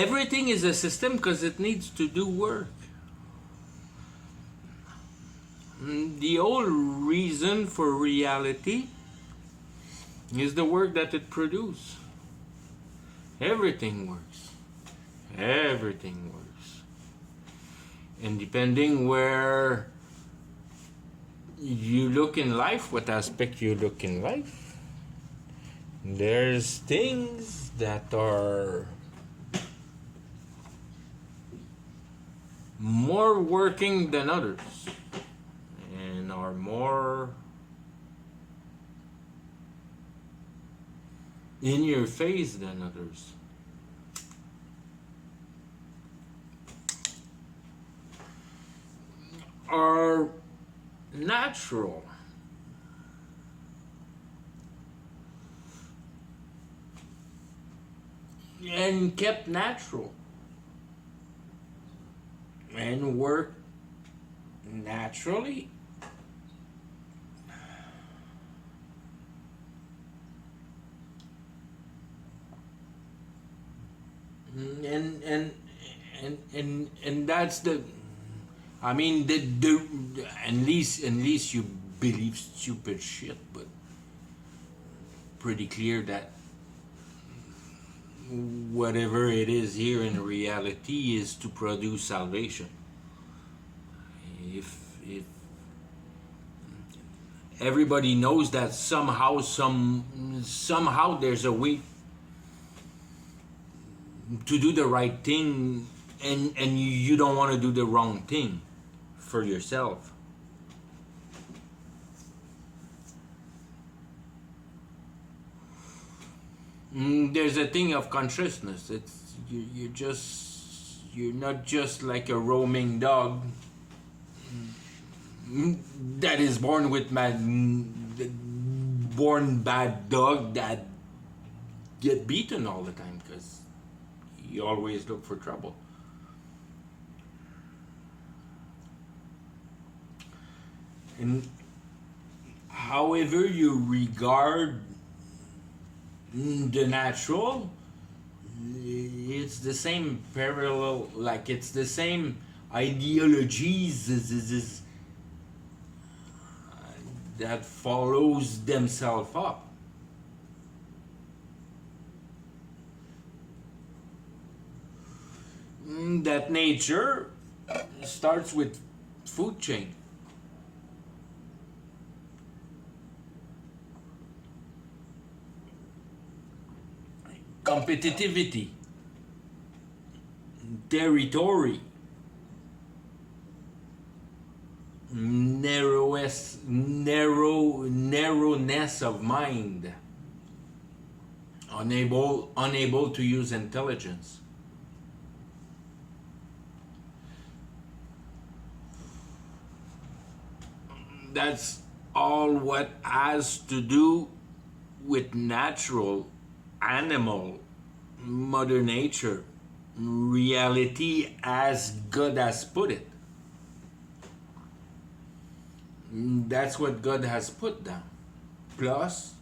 everything is a system because it needs to do work. The whole reason for reality is the work that it produces. Everything works. Everything works. And depending where you look in life, what aspect you look in life, there's things that are more working than others and are more in your face than others. Are natural. And kept natural. And work naturally. And that's the, I mean, the unless you believe stupid shit, but pretty clear that whatever it is here in reality is to produce salvation. If everybody knows that somehow there's a way to do the right thing, and you don't want to do the wrong thing for yourself. There's a thing of consciousness. It's you're not just like a roaming dog that is born bad dog that get beaten all the time because you always look for trouble. And however you regard the natural, it's the same parallel, like it's the same ideologies that follows themselves up. That nature starts with food chain. Competitivity, territory, narrowness of mind, unable to use intelligence. That's all what has to do with natural, animal, Mother Nature, reality as God has put it. That's what God has put down. Plus,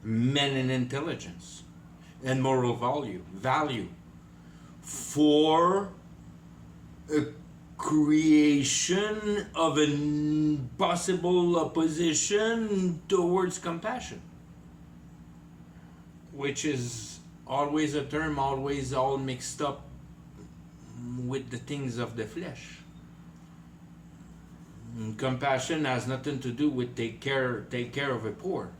men and intelligence and moral value for a creation of a possible opposition towards compassion, which is always a term always all mixed up with the things of the flesh. Compassion has nothing to do with take care of a poor.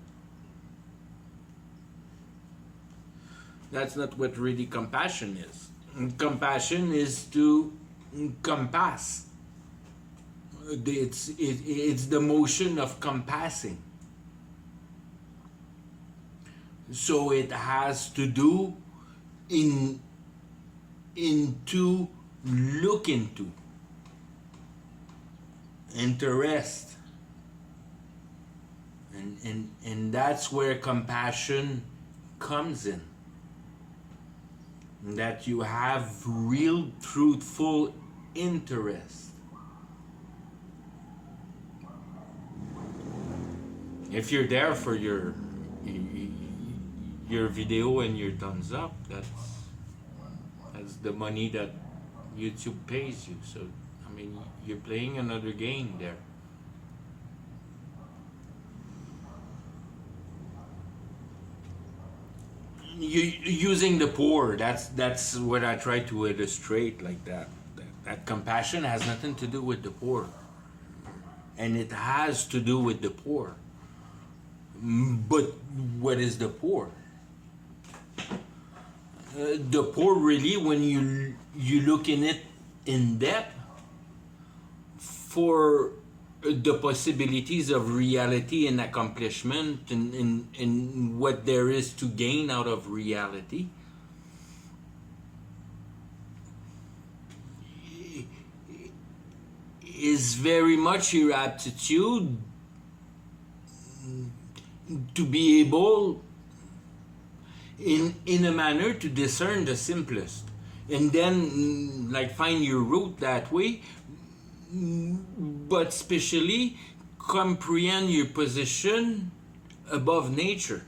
That's not what really compassion is. Compassion is to compass. It's the motion of compassing. So it has to do into look into, interest, and that's where compassion comes in. That you have real, truthful interest. If you're there for your video and your thumbs up, That's the money that YouTube pays you. So, I mean, you're playing another game there. You using the poor. That's what I try to illustrate, like that. That compassion has nothing to do with the poor, and it has to do with the poor. But what is the poor? The poor, really, when you look in it in depth, for the possibilities of reality and accomplishment, and what there is to gain out of reality, is very much your aptitude to be able, in a manner, to discern the simplest, and then like find your route that way, but especially comprehend your position above nature,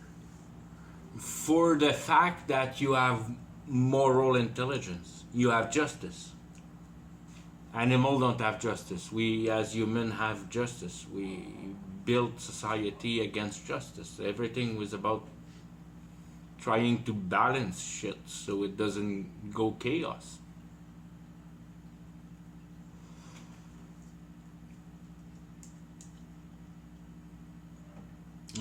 for the fact that you have moral intelligence, you have justice. Animals don't have justice. We as humans have justice. We built society against justice. Everything was about trying to balance shit so it doesn't go chaos.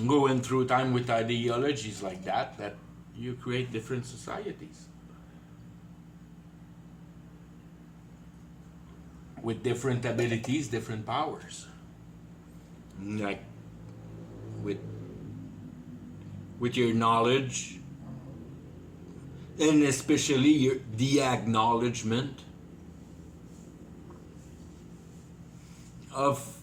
Going through time with ideologies like that you create different societies with different abilities, different powers, like with your knowledge, and especially the acknowledgement of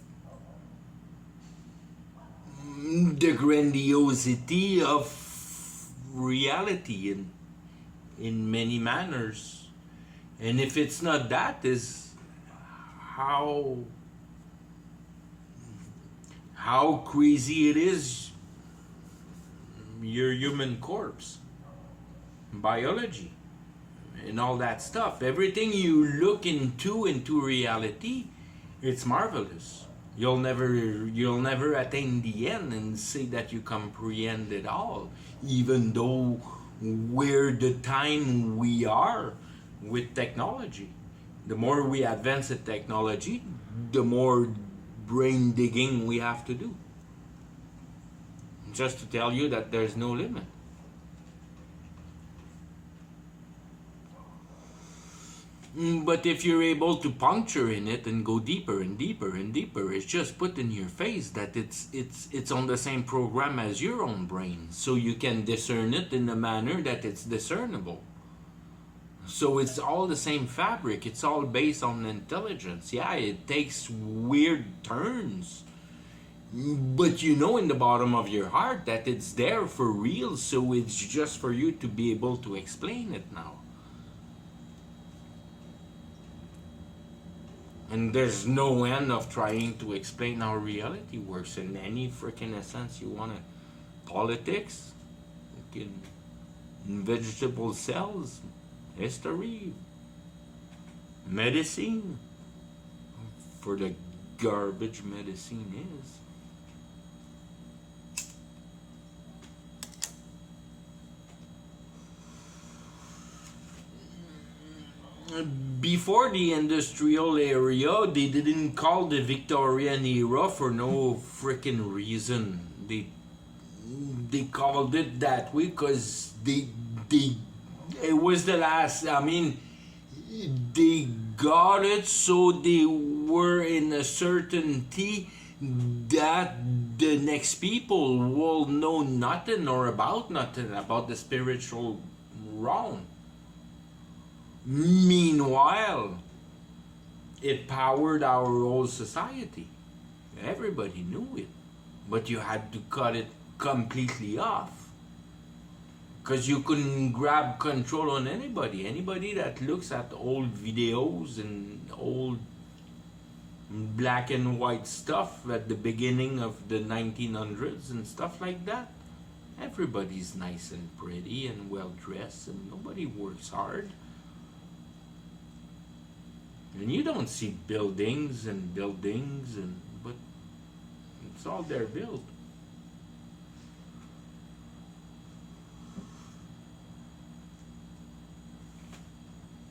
the grandiosity of reality in many manners. And if it's not that, is how crazy it is, your human corpse, biology, and all that stuff. Everything you look into reality, it's marvelous. You'll never attain the end and say that you comprehend it all, even though we're the time we are with technology. The more we advance the technology, the more brain digging we have to do, just to tell you that there's no limit. But if you're able to puncture in it and go deeper and deeper and deeper, it's just put in your face that it's on the same program as your own brain, so you can discern it in a manner that it's discernible. So it's all the same fabric. It's all based on intelligence. Yeah, it takes weird turns, but you know in the bottom of your heart that it's there for real, so it's just for you to be able to explain it now. And there's no end of trying to explain how reality works in any freaking essence you want it. Politics, vegetable cells, history, medicine, for the garbage medicine is. Before the industrial area, they didn't call the Victorian era for no freaking reason. They called it that way because it was the last. I mean, they got it so they were in a certainty that the next people will know nothing about the spiritual realm. Meanwhile, it powered our whole society. Everybody knew it, but you had to cut it completely off, because you couldn't grab control on anybody. Anybody that looks at old videos and old black and white stuff at the beginning of the 1900s and stuff like that, everybody's nice and pretty and well dressed, and nobody works hard. And you don't see buildings and buildings, but it's all they're built.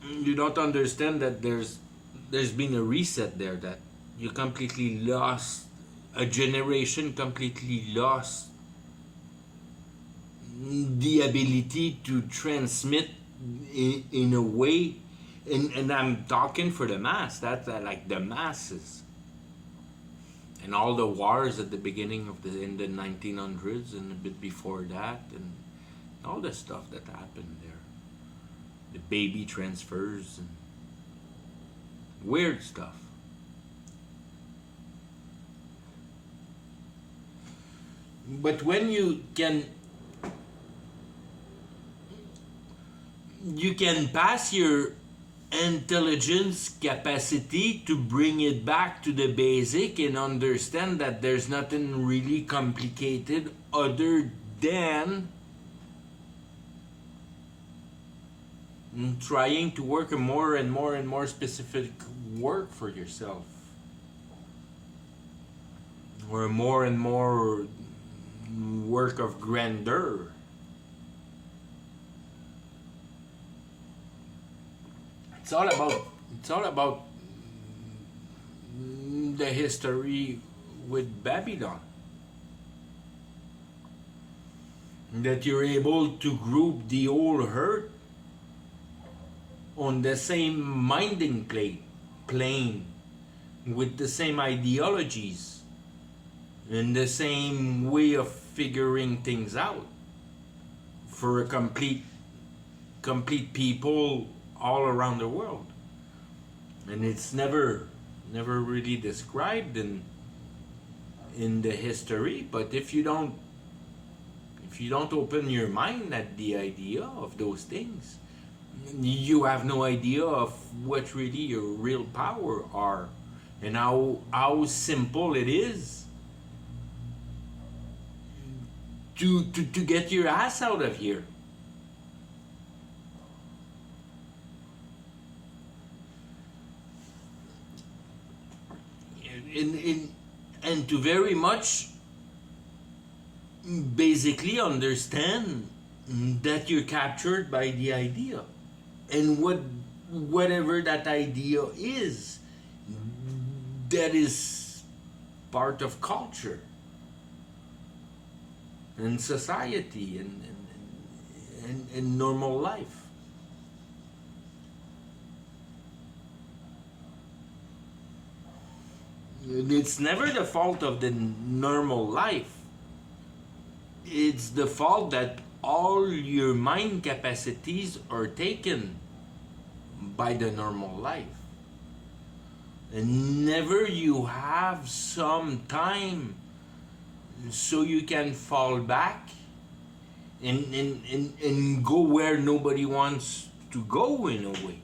You don't understand that there's been a reset there, that you completely lost, a generation completely lost the ability to transmit in a way, and I'm talking for the mass, that's like the masses, and all the wars at the beginning of in the 1900s and a bit before that, and all the stuff that happened there, the baby transfers and weird stuff. But when you can pass your intelligence capacity to bring it back to the basic and understand that there's nothing really complicated other than trying to work a more and more and more specific work for yourself, or more and more work of grandeur. It's all about the history with Babylon. That you're able to group the whole earth on the same minding plane, with the same ideologies and the same way of figuring things out for a complete people all around the world. And it's never really described in the history, but if you don't open your mind at the idea of those things, you have no idea of what really your real power are, and how simple it is to get your ass out of here. And to very much basically understand that you're captured by the idea, and whatever that idea is, that is part of culture and society and normal life. It's never the fault of the normal life. It's the fault that all your mind capacities are taken by the normal life. And never you have some time so you can fall back and go where nobody wants to go, in a way.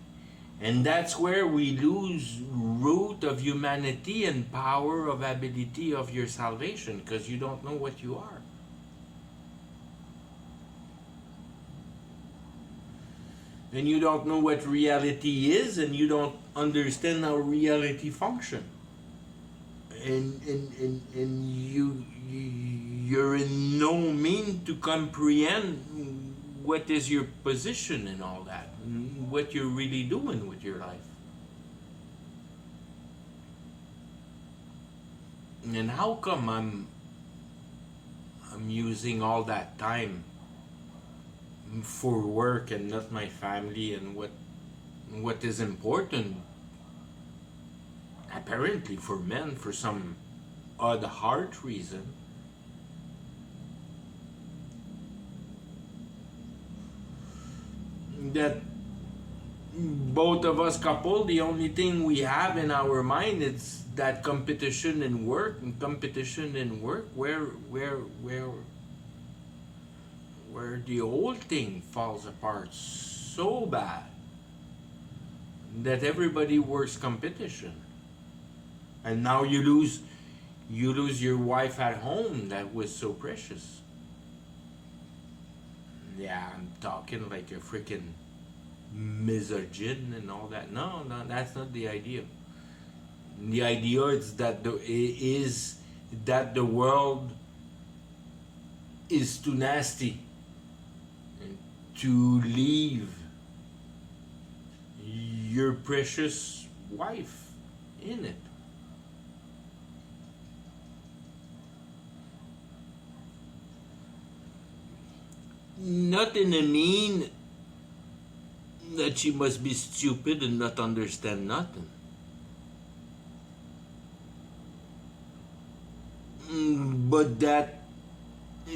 And that's where we lose root of humanity and power of ability of your salvation, because you don't know what you are. And you don't know what reality is, and you don't understand how reality function. And you're in no mean to comprehend what is your position in all that, what you're really doing with your life. And how come I'm using all that time for work and not my family, and what is important apparently for men, for some odd heart reason? That both of us couple, the only thing we have in our mind is that competition in work, where the whole thing falls apart so bad that everybody works competition. And now you lose your wife at home that was so precious. Yeah, I'm talking like a freaking misogyn and all that. No, no, that's not the idea. The idea is that the world is too nasty to leave your precious wife in it. Not in a mean that she must be stupid and not understand nothing. But that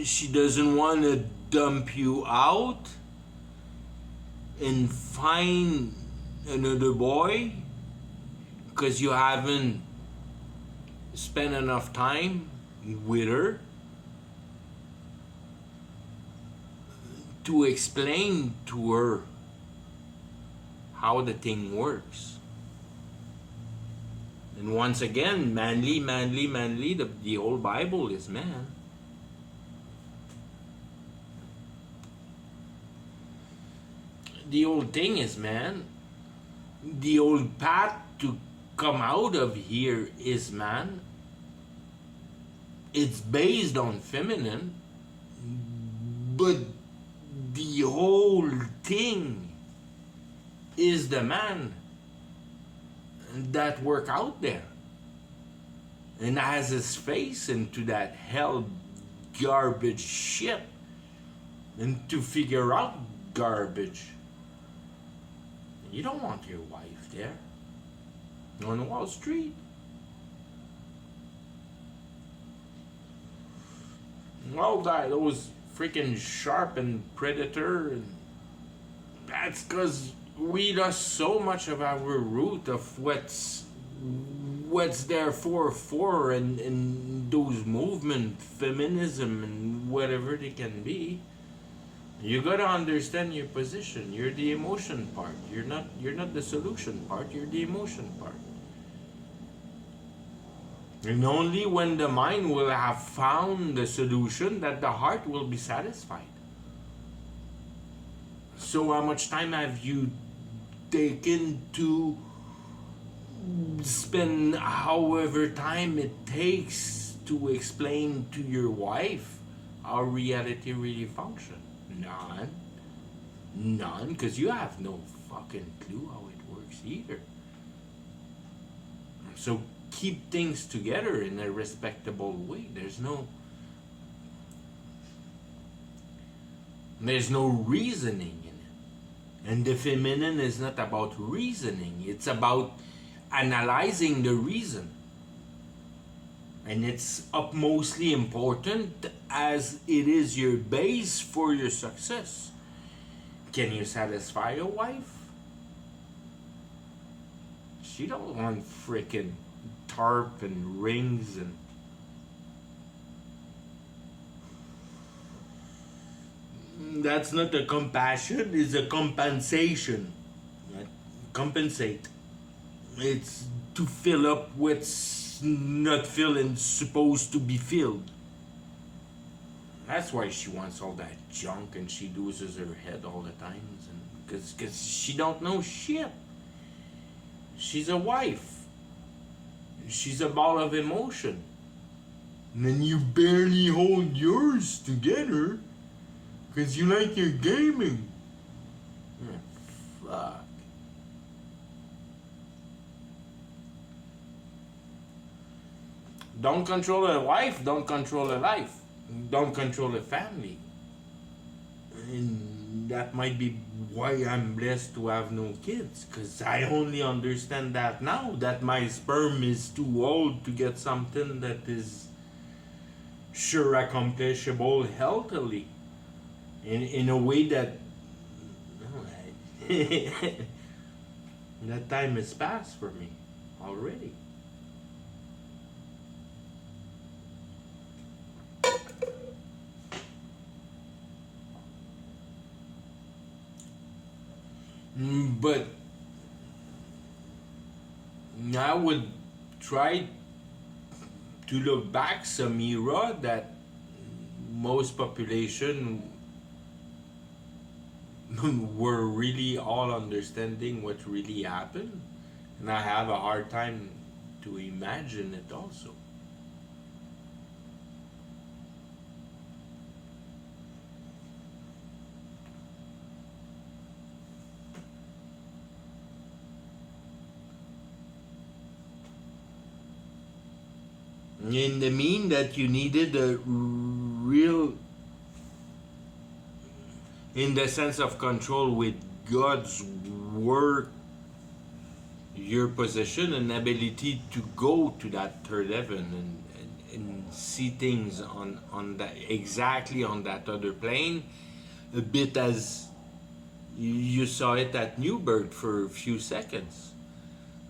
she doesn't want to dump you out and find another boy because you haven't spent enough time with her to explain to her how the thing works. And once again, manly, the whole Bible is man. The whole thing is man. The old path to come out of here is man. It's based on feminine, but the whole thing is the man that work out there and has his face into that hell garbage shit and to figure out garbage. You don't want your wife there on Wall Street. All that, those freaking sharp and predator, and that's because we lost so much of our root of what's there for and those movement, feminism and whatever they can be. You gotta understand your position. You're the emotion part. You're not the solution part, you're the emotion part. And only when the mind will have found the solution that the heart will be satisfied. So how much time have you taken to spend however time it takes to explain to your wife how reality really functions? None, because you have no fucking clue how it works either. So keep things together in a respectable way. There's no reasoning in it. And the feminine is not about reasoning, it's about analyzing the reason. And it's utmostly important as it is your base for your success. Can you satisfy your wife? She don't want frickin' tarp and rings and that's not a compassion, it's a compensation. Compensate. It's to fill up what's not filled and supposed to be filled. That's why she wants all that junk and she loses her head all the times, and because she don't know shit. She's a wife. She's a ball of emotion. And then you barely hold yours together because you like your gaming. Fuck. Don't control a wife, don't control a life. Don't control a family. And that might be why I'm blessed to have no kids, because I only understand that now, that my sperm is too old to get something that is sure accomplishable healthily in a way that that time has passed for me already. But I would try to look back some era that most population we're really all understanding what really happened, and I have a hard time to imagine it also. In the mean that you needed a real, in the sense of control with God's work, your position and ability to go to that third heaven and see things on that, exactly on that other plane, a bit as you saw it at Newburgh for a few seconds,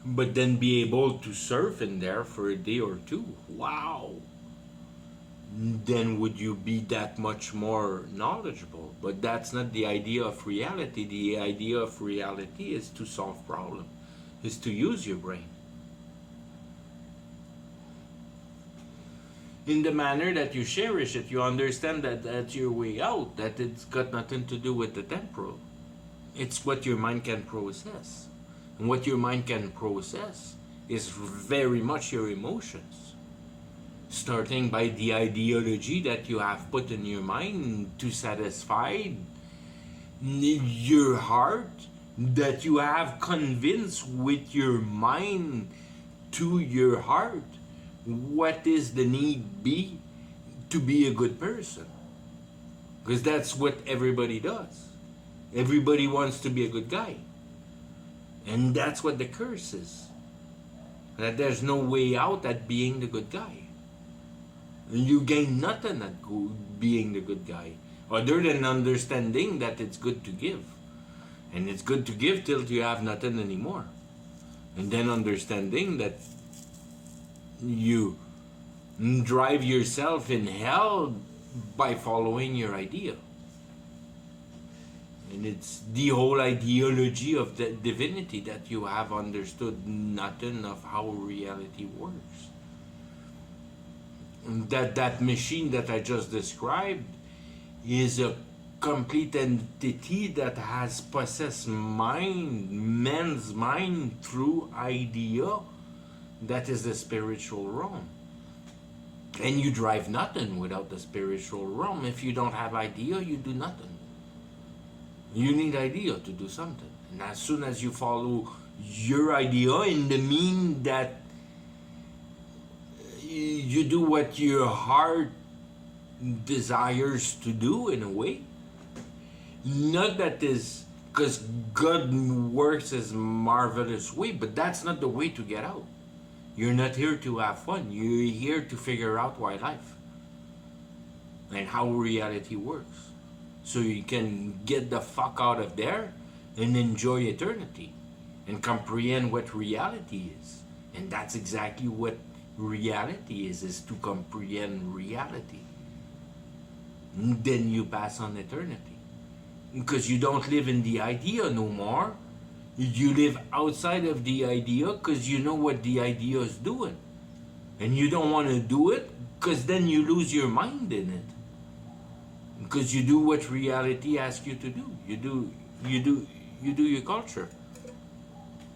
but then be able to surf in there for a day or two. Wow! Then would you be that much more knowledgeable? But that's not the idea of reality. The idea of reality is to solve problems, is to use your brain in the manner that you cherish it. You understand that that's your way out, that it's got nothing to do with the temporal. It's what your mind can process. And what your mind can process is very much your emotions. Starting by the ideology that you have put in your mind to satisfy your heart, that you have convinced with your mind to your heart what is the need be to be a good person. Because that's what everybody does. Everybody wants to be a good guy. And that's what the curse is. That there's no way out at being the good guy. You gain nothing at being the good guy, other than understanding that it's good to give. And it's good to give till you have nothing anymore. And then understanding that you drive yourself in hell by following your idea. And it's the whole ideology of the divinity that you have understood nothing of how reality works. That machine that I just described is a complete entity that has possessed man's mind through idea. That is the spiritual realm. And you drive nothing without the spiritual realm. If you don't have idea, you do nothing. You need idea to do something. And as soon as you follow your idea in the mean that you do what your heart desires to do, in a way, not that is because God works His marvelous way, but that's not the way to get out. You're not here to have fun. You're here to figure out why life and how reality works, so you can get the fuck out of there and enjoy eternity and comprehend what reality is. And that's exactly what reality is to comprehend reality. And then you pass on eternity, because you don't live in the idea no more. You live outside of the idea because you know what the idea is doing, and you don't want to do it because then you lose your mind in it. Because you do what reality asks you to do. You do your culture.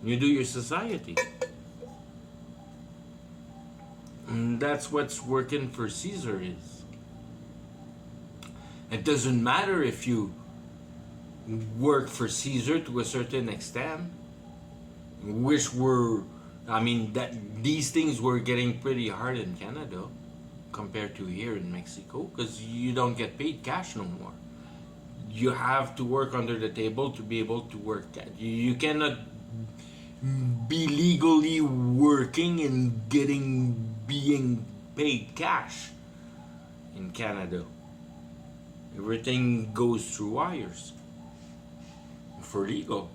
You do your society. And that's what's working for Caesar is. It doesn't matter if you work for Caesar to a certain extent, which were, I mean, that these things were getting pretty hard in Canada compared to here in Mexico, because you don't get paid cash no more. You have to work under the table to be able to work. You cannot be legally working and being paid cash in Canada. Everything goes through wires for legal.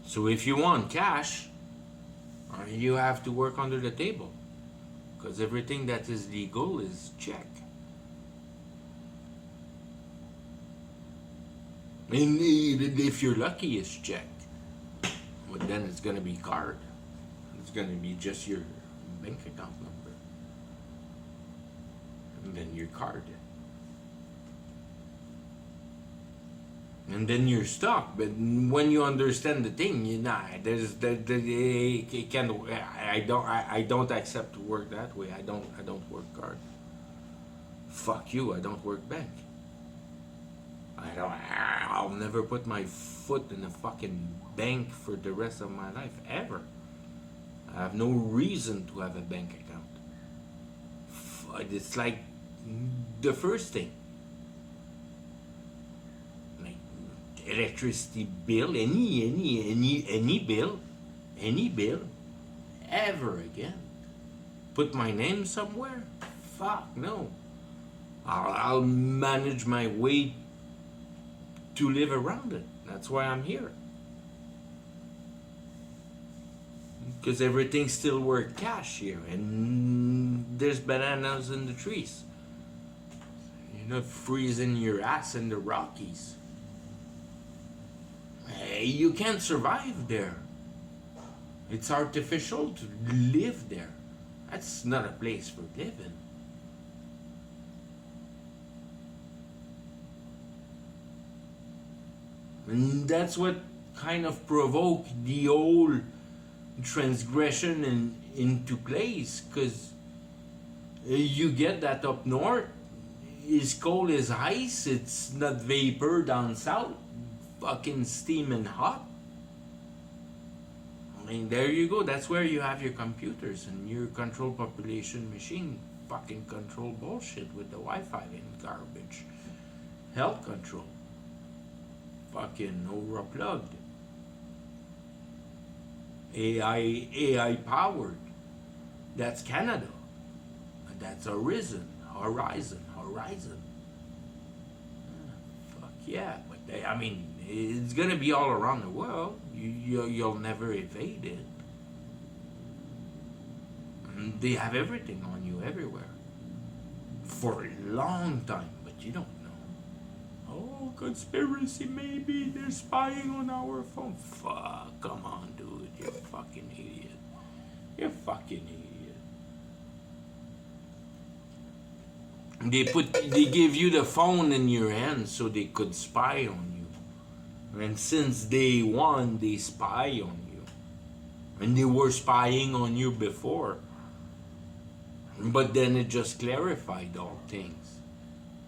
So if you want cash, you have to work under the table, because everything that is legal is check. And if you're lucky, it's check. But then it's going to be card. It's going to be just your bank account number. And then your card. and then you're stuck. But when you understand the thing, you know, it can. I don't accept to work that way. I don't work hard. Fuck you. I don't work bank. I'll never put my foot in a fucking bank for the rest of my life ever. I have no reason to have a bank account. It's like the first thing. Like electricity bill, any bill, ever again. Put my name somewhere? Fuck no. I'll manage my way to live around it. That's why I'm here. Because everything still works cash here, and there's bananas in the trees. You're not freezing your ass in the Rockies. You can't survive there. It's artificial to live there. That's not a place for living. And that's what kind of provoked the whole transgression into place, because you get that up north is cold as ice, it's not vapor down south, fucking steaming hot. I mean, there you go, that's where you have your computers and your control population machine fucking control bullshit with the Wi-Fi and garbage. Health control. Fucking overplugged. AI powered. That's Canada. That's Horizon. Fuck yeah. But I mean, it's gonna be all around the world. You'll never evade it. And they have everything on you everywhere. For a long time, but you don't know. Oh, conspiracy, maybe they're spying on our phone. Fuck, come on, dude. You're a fucking idiot. You're a fucking idiot. They give you the phone in your hand so they could spy on you. And since day one, they spy on you. And they were spying on you before. But then it just clarified all things.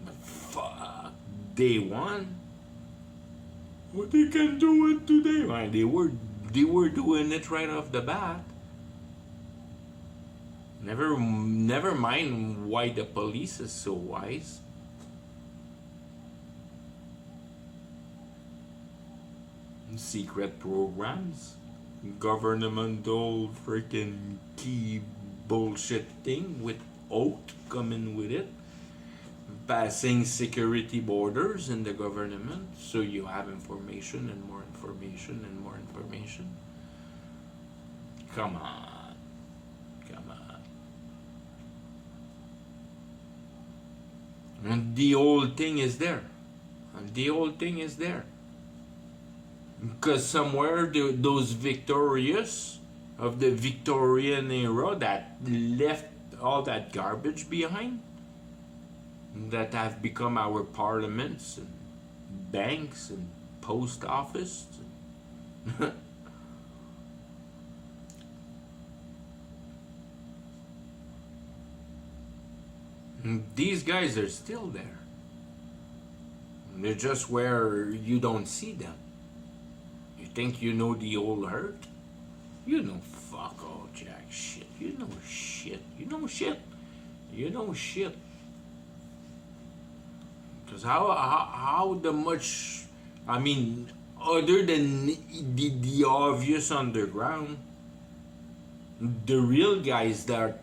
But fuck, day one. What they can do it today, man? They were doing it right off the bat. Never mind why the police is so wise. Secret programs, governmental freaking key bullshit thing with oath coming with it, passing security borders in the government so you have information and more information and more information. Come on. And the whole thing is there. Because somewhere those victorious of the Victorian era that left all that garbage behind, that have become our parliaments and banks and post office. These guys are still there. They're just where you don't see them. You think you know the old herd? You know fuck all jack shit. You know shit. Because how the much, I mean, other than the obvious underground, the real guys that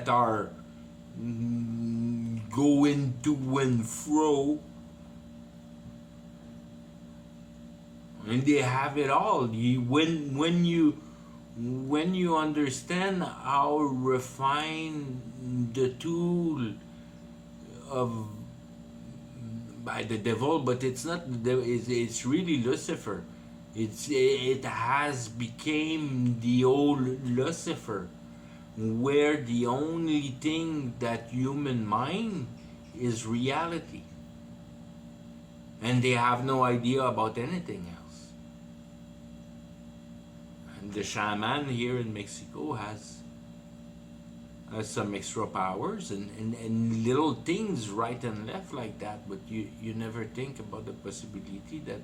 are going to and fro, and they have it all. When you understand how refined the tool of by the devil, but it's not the devil, it's really Lucifer. It has became the old Lucifer, where the only thing that human mind is reality. and they have no idea about anything else. And the shaman here in Mexico has some extra powers and little things right and left like that, but you never think about the possibility that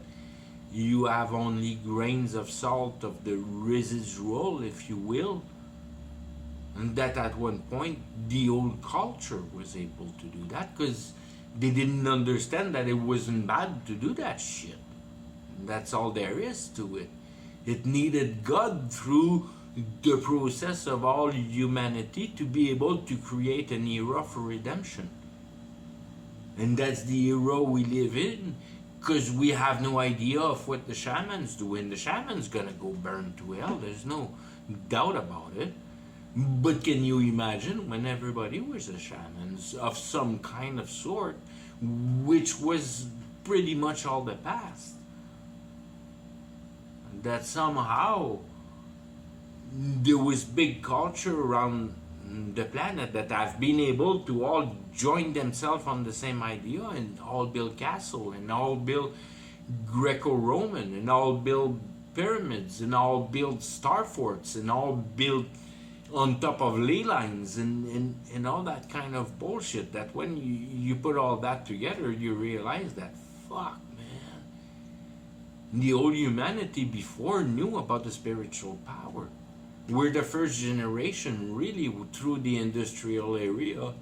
you have only grains of salt of the residual, if you will, and that at one point the old culture was able to do that because they didn't understand that it wasn't bad to do that shit. That's all there is to it. It needed God through the process of all humanity to be able to create an era for redemption. And that's the era we live in, because we have no idea of what the shamans do, and the shaman's gonna go burn to hell, there's no doubt about it. But can you imagine when everybody was a shaman of some kind of sort, which was pretty much all the past, that somehow there was big culture around the planet that have been able to all join themselves on the same idea and all build castle and all build Greco-Roman and all build pyramids and all build star forts and all build on top of ley lines and all that kind of bullshit, that when you put all that together you realize that fuck, man, the old humanity before knew about the spiritual power. We're the first generation really through the industrial era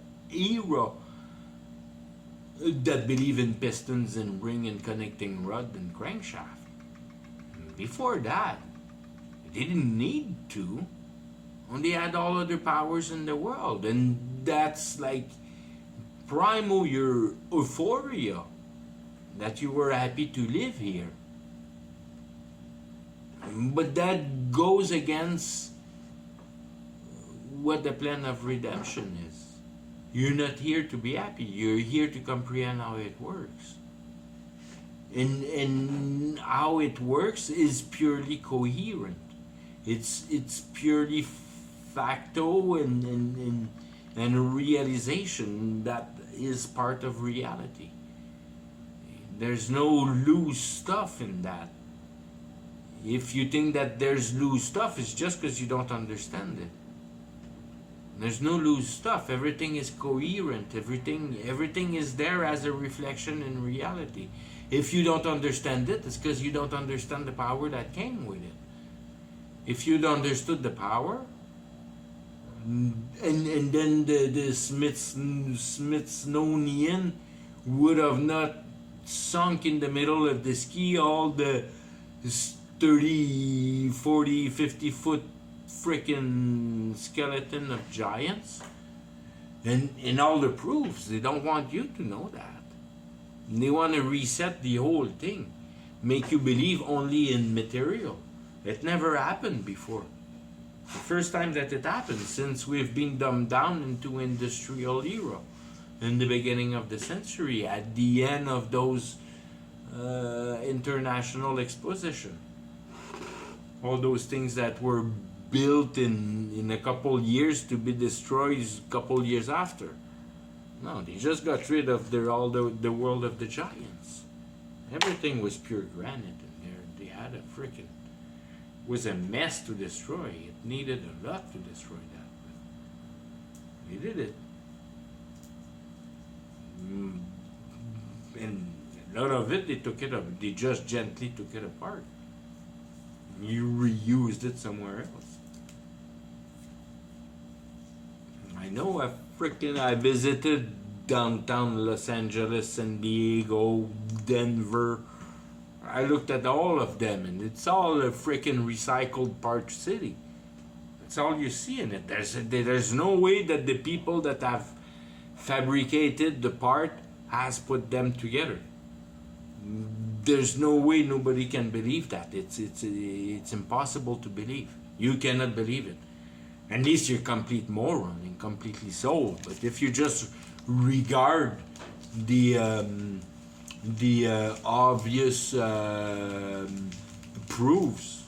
that believe in pistons and ring and connecting rod and crankshaft. Before that, they didn't need to. They had all other powers in the world, and that's like primal your euphoria that you were happy to live here. But that goes against what the plan of redemption is. You're not here to be happy. You're here to comprehend how it works. And how it works is purely coherent. It's purely facto and realization that is part of reality. There's no loose stuff in that. If you think that there's loose stuff, it's just because you don't understand it. There's no loose stuff. Everything is coherent. Everything is there as a reflection in reality. If you don't understand it, it's because you don't understand the power that came with it. If you'd understood the power, and then the Smithsonian would have not sunk in the middle of the ski all the 30, 40, 50 foot freaking skeleton of giants and all the proofs. They don't want you to know that. They want to reset the whole thing, make you believe only in material. It never happened before. The first time that it happened since we've been dumbed down into industrial era in the beginning of the century, at the end of those international exposition. All those things that were built in a couple years to be destroyed a couple years after. No, they just got rid of the world of the giants. Everything was pure granite in there. They had a freaking... was a mess to destroy. It needed a lot to destroy that. They did it. And a lot of it, they took it up. They just gently took it apart. You reused it somewhere else. I know I visited downtown Los Angeles, San Diego, Denver. I looked at all of them, and it's all a freaking recycled part city. That's all you see in it. There's no way that the people that have fabricated the part has put them together. There's no way nobody can believe that. It's impossible to believe. You cannot believe it. At least you're a complete moron and completely sold. But if you just regard the obvious proofs,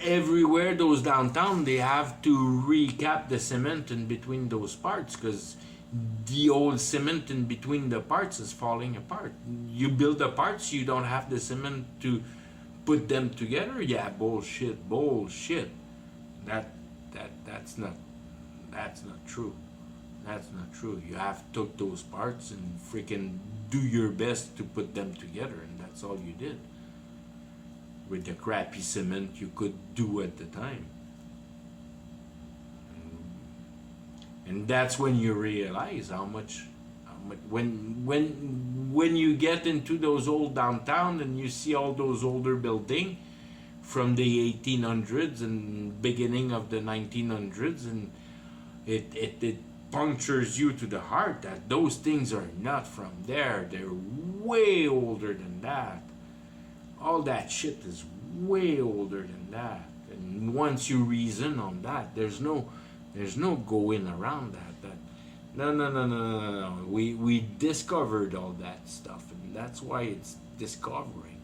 everywhere those downtown, they have to recap the cement in between those parts because the old cement in between the parts is falling apart. You build the parts, you don't have the cement to put them together. Yeah, bullshit, bullshit. That's not that's not true. That's not true. You have to take those parts and freaking do your best to put them together, and that's all you did with the crappy cement you could do at the time. And that's when you realize how much when you get into those old downtown and you see all those older buildings from the 1800s and beginning of the 1900s, and it punctures you to the heart that those things are not from there. They're way older than that. All that shit is way older than that. And once you reason on that, there's no going around that. No. We discovered all that stuff, and that's why it's discovering.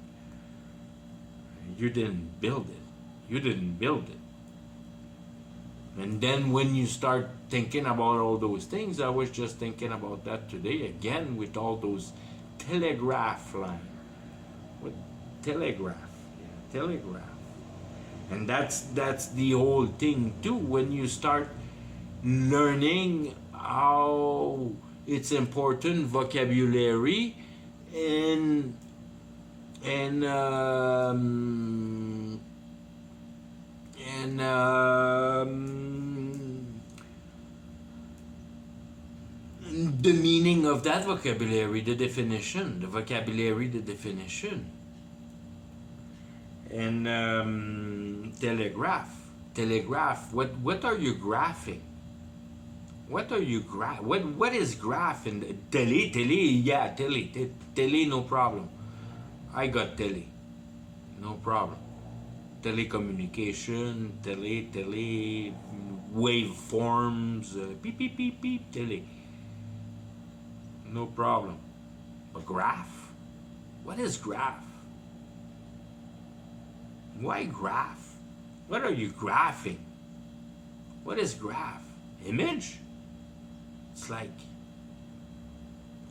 You didn't build it. You didn't build it. And then when you start thinking about all those things, I was just thinking about that today again with all those telegraph lines. What telegraph? Yeah, telegraph. And that's the whole thing too. When you start learning how it's important vocabulary and and the meaning of that vocabulary, the definition, the vocabulary, the definition. And telegraph. What are you graphing? What are you what is graph in the tele, no problem. I got tele, no problem. Telecommunication, tele, waveforms, beep beep beep beep, tele, no problem. But graph? What is graph? Why graph? What are you graphing? What is graph? Image? It's like,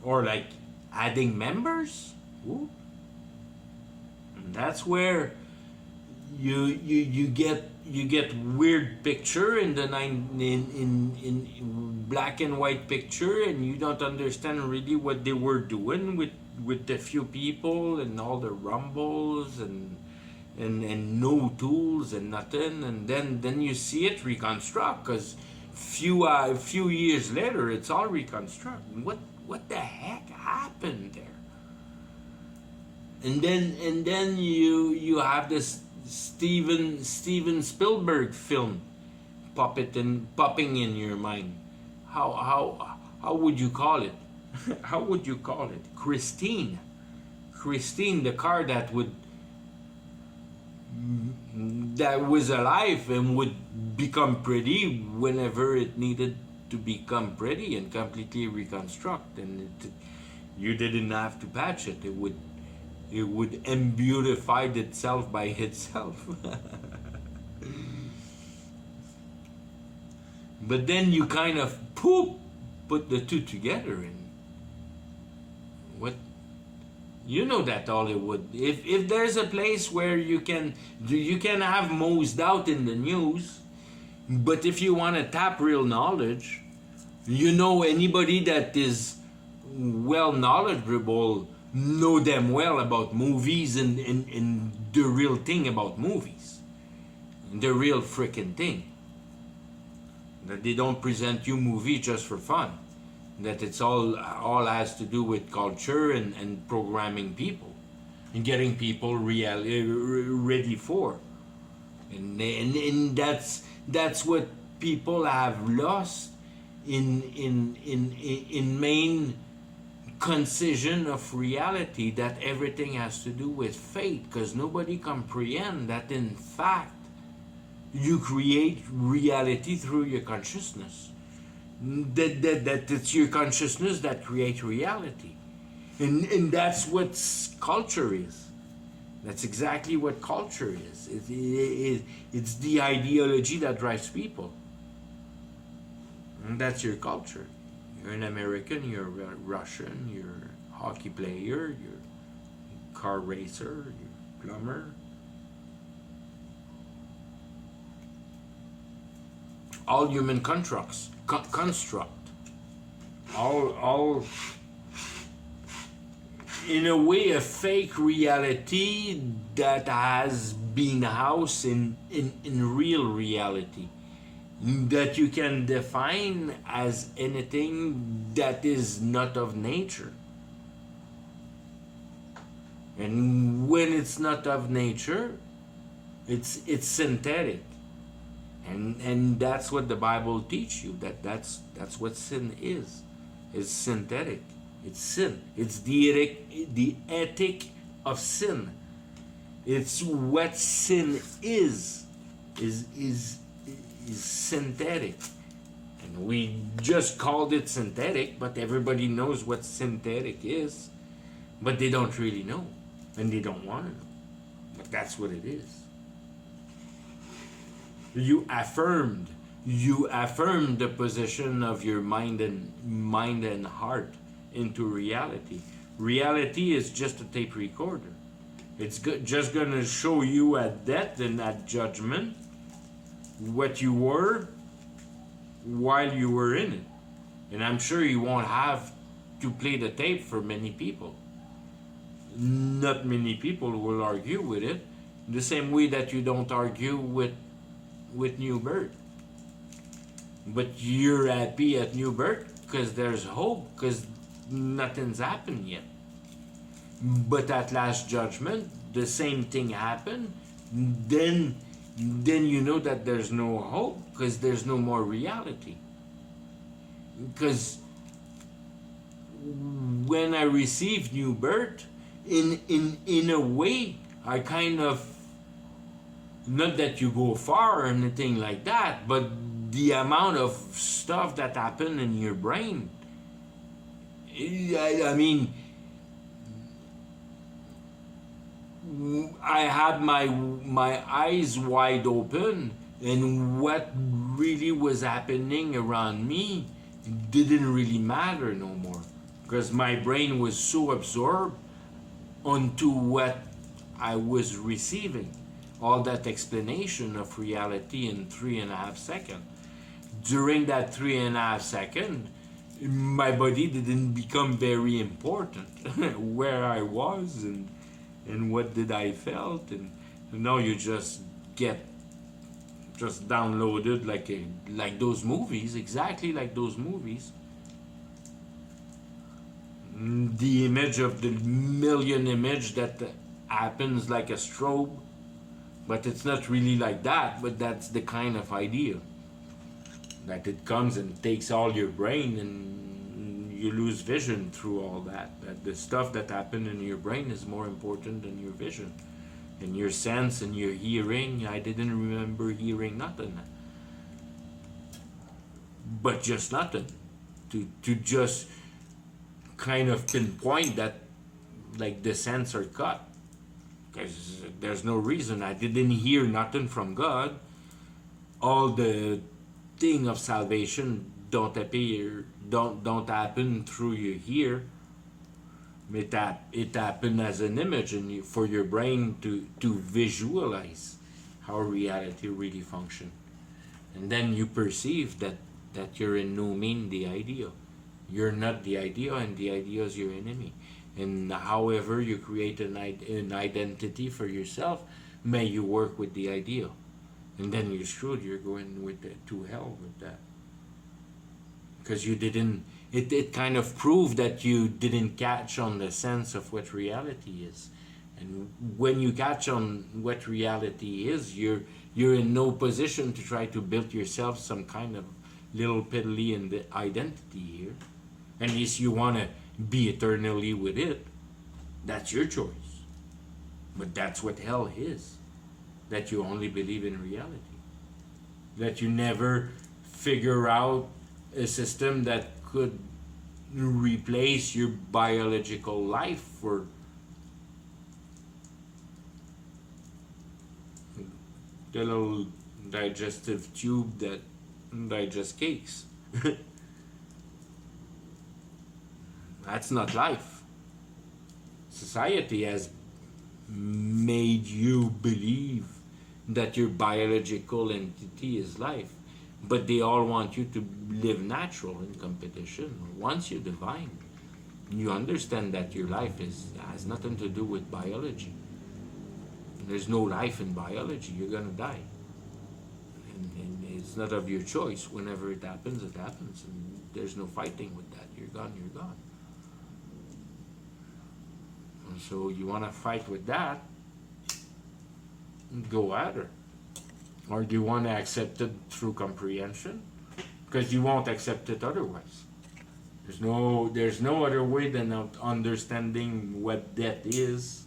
or like adding members? Ooh. And that's where you get weird picture in the in black and white picture, and you don't understand really what they were doing with the few people and all the rumbles and no tools and nothing, and then you see it reconstruct, because few years later it's all reconstruct. What the heck happened there? And then you have this Steven Spielberg film popping in your mind. How would you call it? How would you call it? Christine, the car that was alive and would become pretty whenever it needed to become pretty and completely reconstruct, and you didn't have to patch it. It would beautify itself by itself. But then you kind of put the two together, and what? You know that Hollywood, if there's a place where you can have mosed out in the news, but if you want to tap real knowledge, anybody that is well knowledgeable know them well about movies and the real thing about movies, the real freaking thing, that they don't present you movie just for fun, that it's all has to do with culture and programming people and getting people ready for, and that's what people have lost in main concision of reality, that everything has to do with fate, because nobody comprehend that in fact you create reality through your consciousness. That it's your consciousness that creates reality, and that's what culture is. That's exactly what culture is. It's the ideology that drives people, and that's your culture. You're an American, you're a Russian, you're a hockey player, you're a car racer, you're a plumber. All human construct. All in a way a fake reality that has been housed in real reality, that you can define as anything that is not of nature. And when it's not of nature, it's synthetic. And that's what the Bible teaches you, that's what sin is. It's synthetic. It's sin. It's the ethic of sin. It's what sin is synthetic. And we just called it synthetic, but everybody knows what synthetic is. But they don't really know. And they don't want to know. But that's what it is. You affirmed the position of your mind and heart into reality. Reality is just a tape recorder. It's just going to show you at death and at judgment what you were while you were in it. And I'm sure you won't have to play the tape for many people. Not many people will argue with it, the same way that you don't argue with new birth. But you're happy at new birth because there's hope, because nothing's happened yet. But at last judgment, the same thing happened. Then you know that there's no hope because there's no more reality. Because when I received new birth, in a way, I kind of, not that you go far or anything like that, but the amount of stuff that happened in your brain, I mean, I had my eyes wide open, and what really was happening around me didn't really matter no more, because my brain was so absorbed onto what I was receiving, all that explanation of reality in 3.5 seconds. During that 3.5 seconds, my body didn't become very important. Where I was and what did I felt, and now you just get downloaded like those movies, exactly like those movies. The image of the million image that happens like a strobe, but it's not really like that, but that's the kind of idea. That it comes and takes all your brain and you lose vision through all that. That the stuff that happened in your brain is more important than your vision. And your sense and your hearing, I didn't remember hearing nothing. But just nothing. To just kind of pinpoint that, like, the sense are cut. Because there's no reason. I didn't hear nothing from God. All the thing of salvation don't happen through your ear. It happened as an image and for your brain to visualize how reality really functions. And then you perceive that you're in no mean the idea. You're not the idea, and the idea is your enemy. And however you create an identity for yourself, may you work with the idea. And then you're screwed, you're going to hell with that. Because you didn't, it kind of proved that you didn't catch on the sense of what reality is. And when you catch on what reality is, you're in no position to try to build yourself some kind of little piddly identity here. Unless you want to be eternally with it, that's your choice. But that's what hell is. That you only believe in reality. That you never figure out a system that could replace your biological life for the little digestive tube that digests cakes. That's not life. Society has made you believe that your biological entity is life, but they all want you to live natural in competition. Once you're divine, you understand that your life has nothing to do with biology. There's no life in biology. You're gonna die, and it's not of your choice. Whenever it happens, and there's no fighting with that. You're gone. You're gone. And so you want to fight with that? Go at her. Or do you want to accept it through comprehension? Because you won't accept it otherwise. There's no other way than understanding what death is,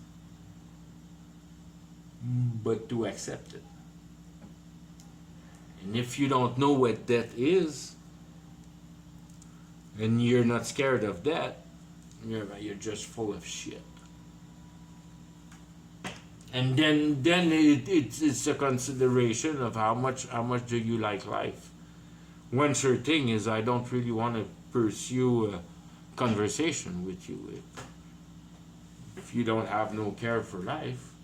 but to accept it. And if you don't know what death is, and you're not scared of death, you're just full of shit. And then it's a consideration of how much do you like life. One sure thing is, I don't really want to pursue a conversation with you if you don't have no care for life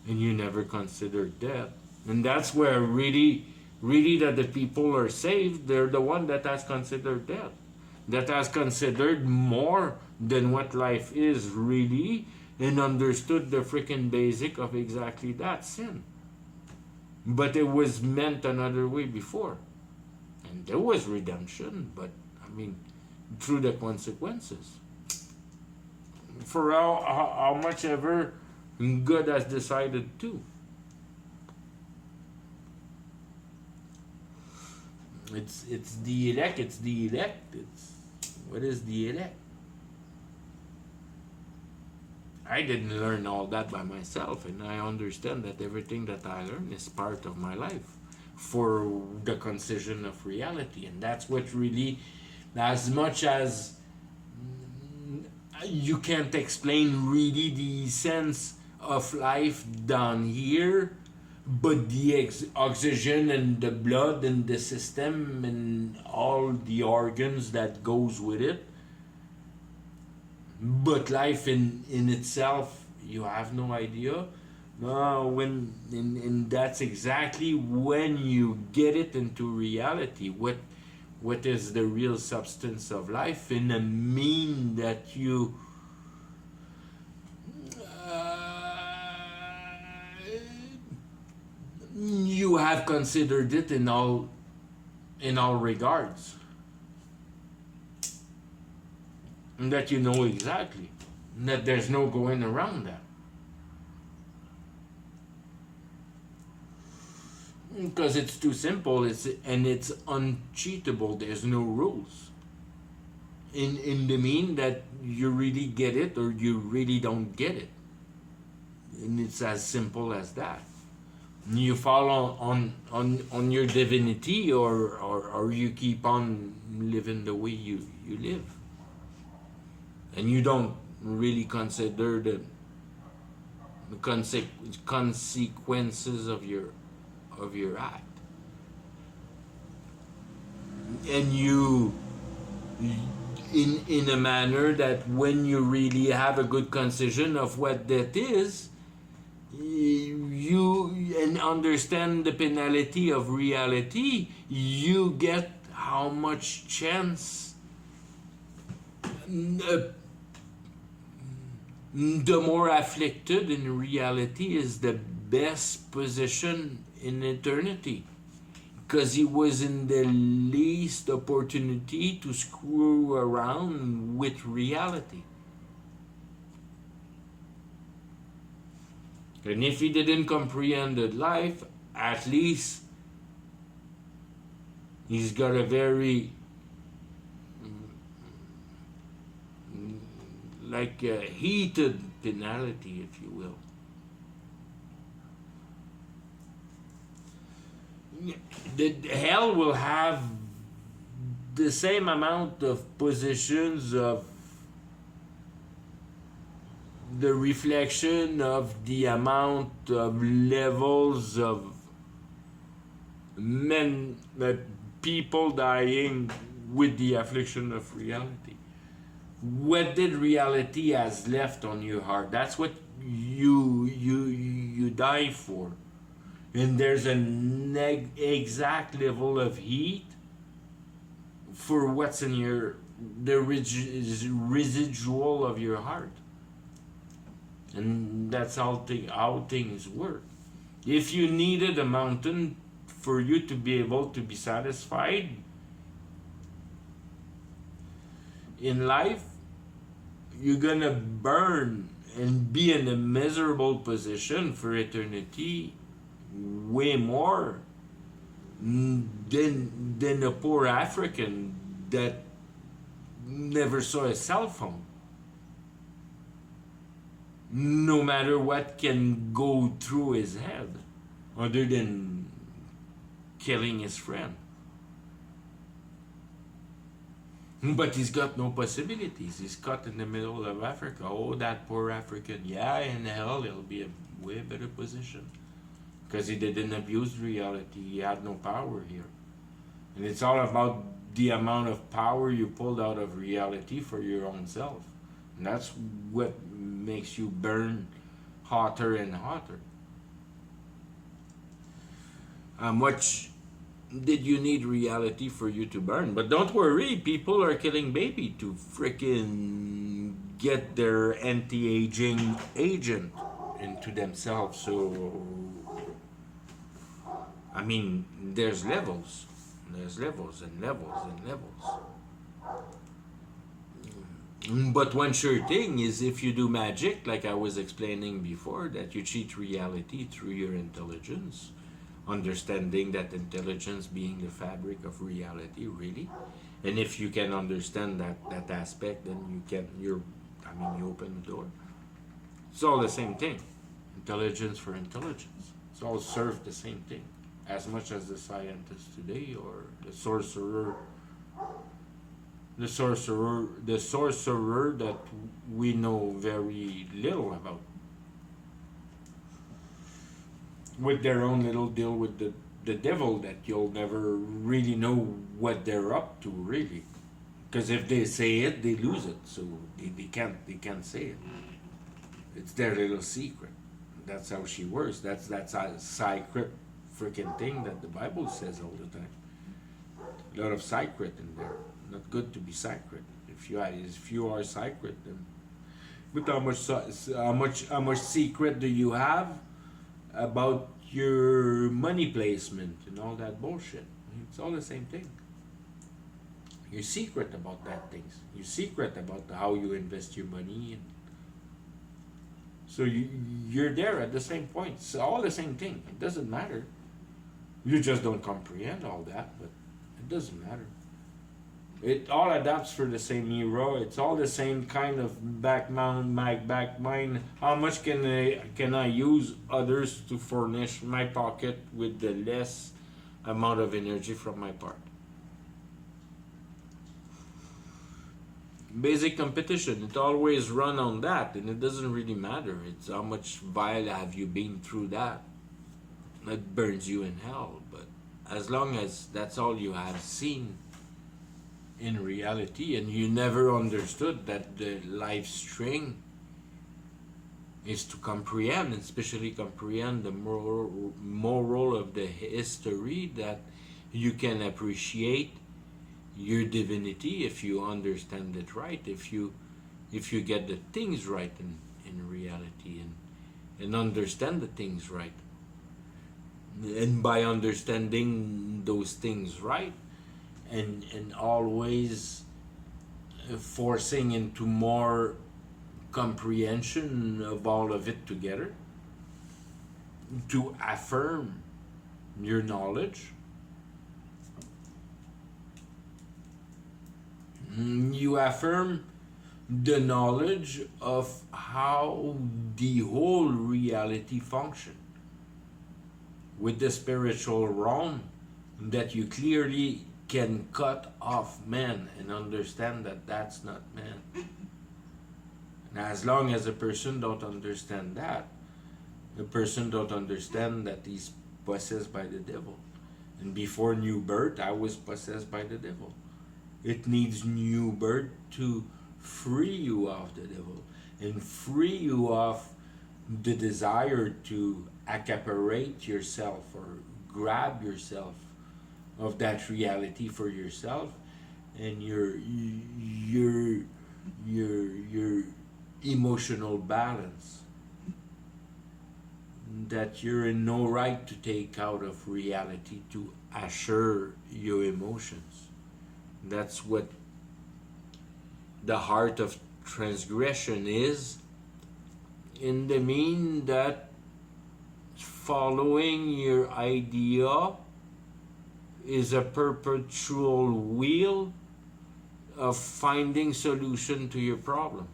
and you never consider death. And that's where really that the people are saved. They're the one that has considered death, that has considered more than what life is really, and understood the freaking basic of exactly that, sin. But it was meant another way before. And there was redemption, but I mean, through the consequences. For how much ever God has decided to. It's the elect, what is the elect? I didn't learn all that by myself, and I understand that everything that I learn is part of my life for the concision of reality. And that's what really, as much as you can't explain really the sense of life down here, but the oxygen and the blood and the system and all the organs that goes with it. But life in itself, you have no idea. And that's exactly when you get it into reality. What is the real substance of life, in a mean that you you have considered it in all regards. And that you know exactly, and that there's no going around that. Because it's too simple, it's uncheatable. There's no rules. In the mean that you really get it or you really don't get it. And it's as simple as that. You fall on your divinity, or you keep on living the way you live. And you don't really consider the consequences of your act. And you, in a manner that when you really have a good concision of what that is, you and understand the penalty of reality, you get how much chance the more afflicted in reality is the best position in eternity, because he was in the least opportunity to screw around with reality. And if he didn't comprehend life, at least he's got a very like a heated penalty, if you will. The hell will have the same amount of positions of the reflection of the amount of levels of people dying with the affliction of reality. what did reality has left on your heart. That's what you die for. And there's an exact level of heat for what's in your the residual of your heart. And that's how things work. If you needed a mountain for you to be able to be satisfied in life, you're gonna burn and be in a miserable position for eternity way more than a poor African that never saw a cell phone. No matter what can go through his head, other than killing his friend. But he's got no possibilities. He's caught in the middle of Africa. Oh, that poor African. Yeah, in hell, he'll be a way better position. Because he didn't abuse reality. He had no power here. And it's all about the amount of power you pulled out of reality for your own self. And that's what makes you burn hotter and hotter. How much did you need reality for you to burn? But don't worry, people are killing baby to freaking get their anti-aging agent into themselves. So, I mean, there's levels. There's levels and levels and levels. But one sure thing is, if you do magic, like I was explaining before, that you cheat reality through your intelligence, understanding that intelligence being the fabric of reality, really. And if you can understand that aspect, then you open the door. It's all the same thing. Intelligence for intelligence. It's all served the same thing. As much as the scientist today or the sorcerer that we know very little about, with their own little deal with the devil, that you'll never really know what they're up to, really, because if they say it, they lose it. So they can't say it. It's their little secret. That's how she works. That's a secret freaking thing that the Bible says all the time. A lot of secret in there. Not good to be secret. If you are secret, then. But how much secret do you have about your money placement and all that bullshit? It's all the same thing. You're secret about that things. You're secret about how you invest your money. And so you're there at the same point. It's all the same thing. It doesn't matter. You just don't comprehend all that, but it doesn't matter. It all adapts for the same era. It's all the same kind of back mind. How much can I use others to furnish my pocket with the less amount of energy from my part? Basic competition. It always run on that, and it doesn't really matter. It's how much vile have you been through that. That burns you in hell. But as long as that's all you have seen in reality, and you never understood that the life string is to comprehend, and especially comprehend the moral of the history, that you can appreciate your divinity if you understand it right, if you get the things right in reality, and understand the things right. And by understanding those things right, and always forcing into more comprehension of all of it together, to affirm your knowledge, you affirm the knowledge of how the whole reality functions with the spiritual realm, that you clearly can cut off man and understand that that's not man. And as long as a person don't understand that, the person don't understand that he's possessed by the devil. And before new birth, I was possessed by the devil. It needs new birth to free you of the devil and free you of the desire to accaparate yourself or grab yourself of that reality for yourself, and your emotional balance that you're in no right to take out of reality to assure your emotions. That's what the heart of transgression is, in the mean that following your idea is a perpetual wheel of finding solution to your problem.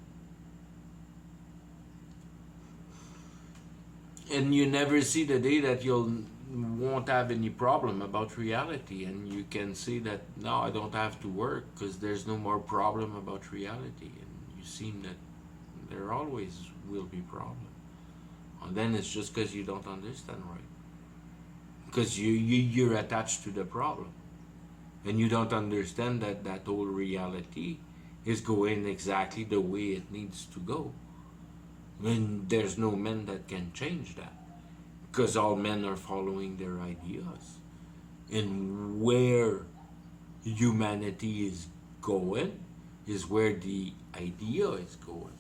And you never see the day that you'll won't have any problem about reality, and you can see that no, I don't have to work because there's no more problem about reality, and you seem that there always will be problem. And then it's just because you don't understand right, because you're attached to the problem, and you don't understand that that whole reality is going exactly the way it needs to go. And there's no man that can change that, because all men are following their ideas. And where humanity is going is where the idea is going,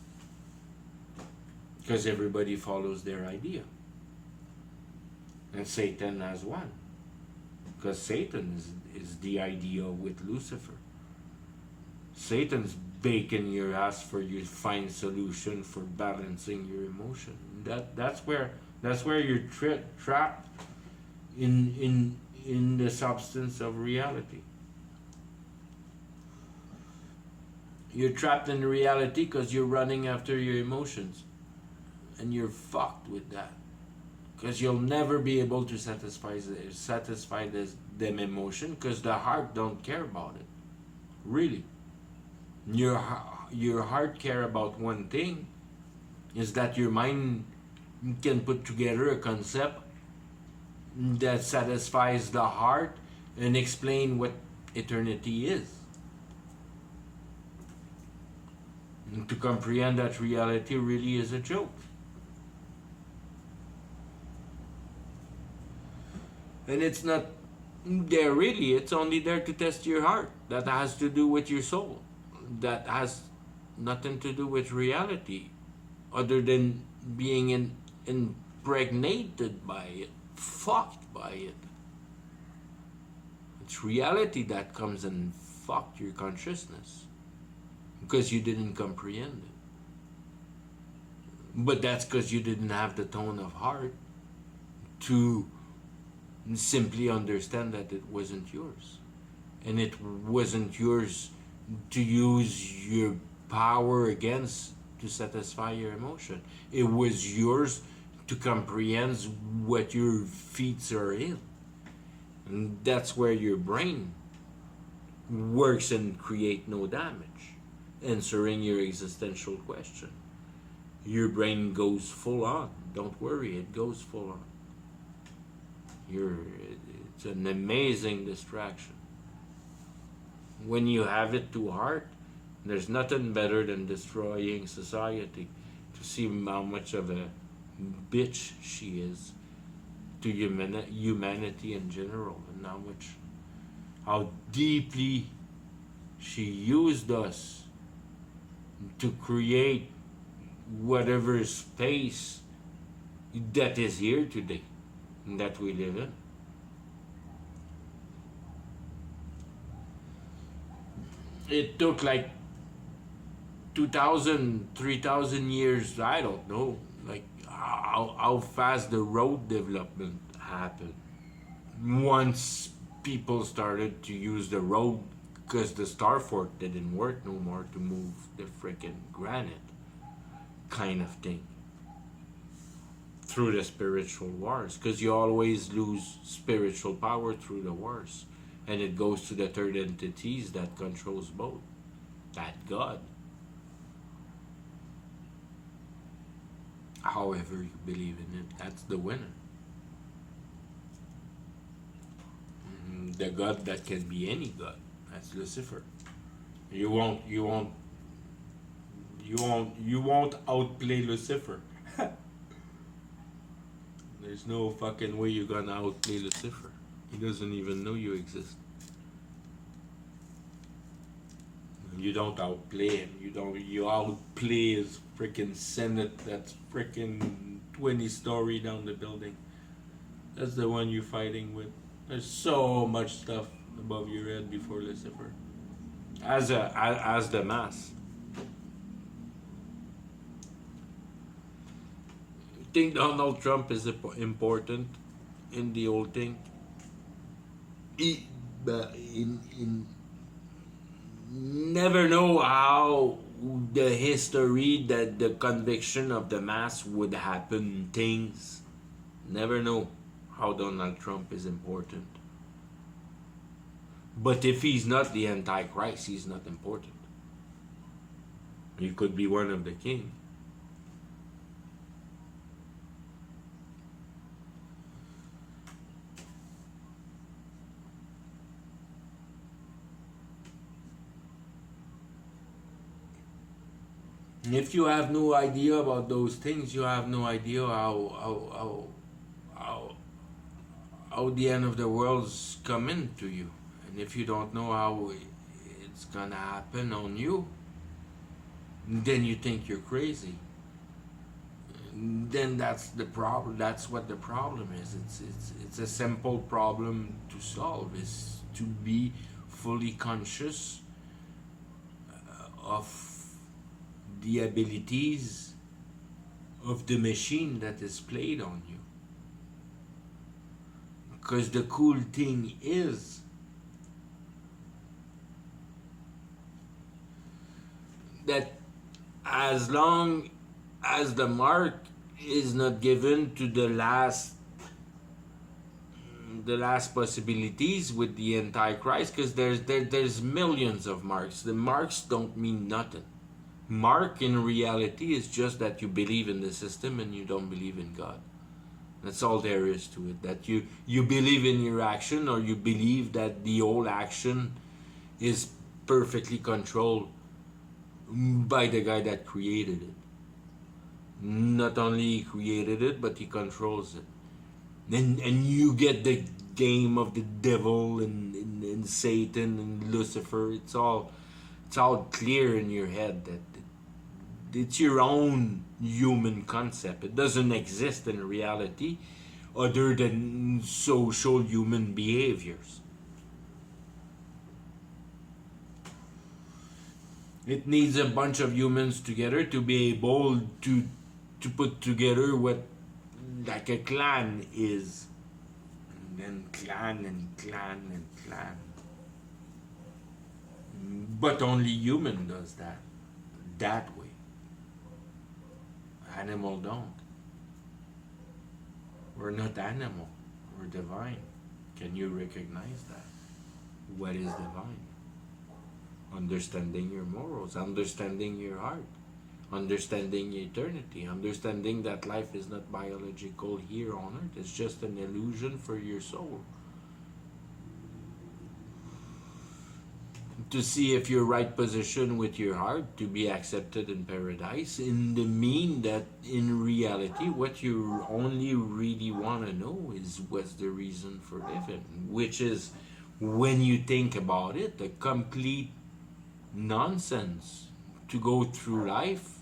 because everybody follows their idea. And Satan has one, because Satan is the idea with Lucifer. Satan's baking your ass for you to find solution for balancing your emotion. That's where you're trapped in the substance of reality. You're trapped in reality because you're running after your emotions, and you're fucked with that, because you'll never be able to satisfy them emotion, because the heart don't care about it, really. Your heart care about one thing, is that your mind can put together a concept that satisfies the heart and explain what eternity is. And to comprehend that reality really is a joke. And it's not there really, it's only there to test your heart. That has to do with your soul. That has nothing to do with reality, other than being impregnated by it, fucked by it. It's reality that comes and fucked your consciousness, because you didn't comprehend it. But that's because you didn't have the tone of heart to simply understand that it wasn't yours. And it wasn't yours to use your power against to satisfy your emotion. It was yours to comprehend what your feet are in. And that's where your brain works and create no damage, answering your existential question. Your brain goes full on. Don't worry, it goes full on. It's an amazing distraction. When you have it to heart, there's nothing better than destroying society, to see how much of a bitch she is to humanity in general, and how deeply she used us to create whatever space that is here today, that we live in. It took like 2,000, 3,000 years, I don't know, like how fast the road development happened. Once people started to use the road, because the Star Fork didn't work no more to move the freaking granite, kind of thing, through the spiritual wars, because you always lose spiritual power through the wars, and it goes to the third entities that controls both, that God. However you believe in it, that's the winner. The God that can be any God, that's Lucifer. You won't You won't outplay Lucifer. There's no fucking way you're gonna outplay Lucifer. He doesn't even know you exist. You don't outplay him. You outplay his freaking Senate that's freaking 20-story down the building. That's the one you're fighting with. There's so much stuff above your head before Lucifer. As the mass. You think Donald Trump is important in the whole thing? In never know how the history that the conviction of the mass would happen things. Never know how Donald Trump is important. But if he's not the Antichrist, he's not important. He could be one of the king. If you have no idea about those things, you have no idea how the end of the world's coming to you. And if you don't know how it's gonna happen on you, then you think you're crazy. Then that's the problem. That's what the problem is. It's a simple problem to solve. Is to be fully conscious of the abilities of the machine that is played on you. Because the cool thing is that as long as the mark is not given to the last possibilities with the Antichrist, because there's millions of marks. The marks don't mean nothing. Mark in reality is just that you believe in the system and you don't believe in God. That's all there is to it. That you believe in your action, or you believe that the whole action is perfectly controlled by the guy that created it. Not only he created it, but he controls it. And you get the game of the devil and Satan and Lucifer. It's all clear in your head that it's your own human concept. It doesn't exist in reality other than social human behaviors. It needs a bunch of humans together to be able to put together what like a clan is. And then clan and clan and clan. But only human does that way. Animal don't. We're not animal. We're divine. Can you recognize that? What is divine? Understanding your morals, understanding your heart, understanding eternity, understanding that life is not biological here on earth. It's just an illusion for your soul. To see if you're right position with your heart to be accepted in paradise, in the mean that in reality what you only really want to know is what's the reason for living, which is, when you think about it, a complete nonsense to go through life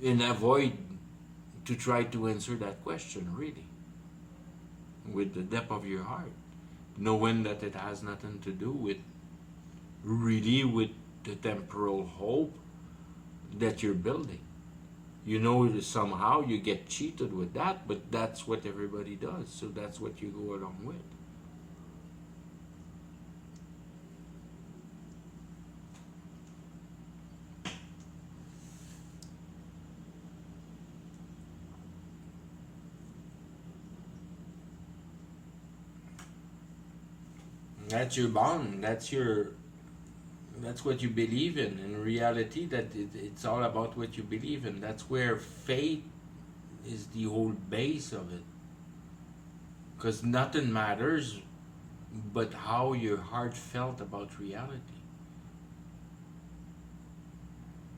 and avoid to try to answer that question really with the depth of your heart, knowing that it has nothing to do with the temporal hope that you're building. You know, somehow you get cheated with that, but that's what everybody does, so that's what you go along with. That's your bond. That's what you believe in reality. That it's all about what you believe in. That's where faith is the whole base of it. Because nothing matters but how your heart felt about reality.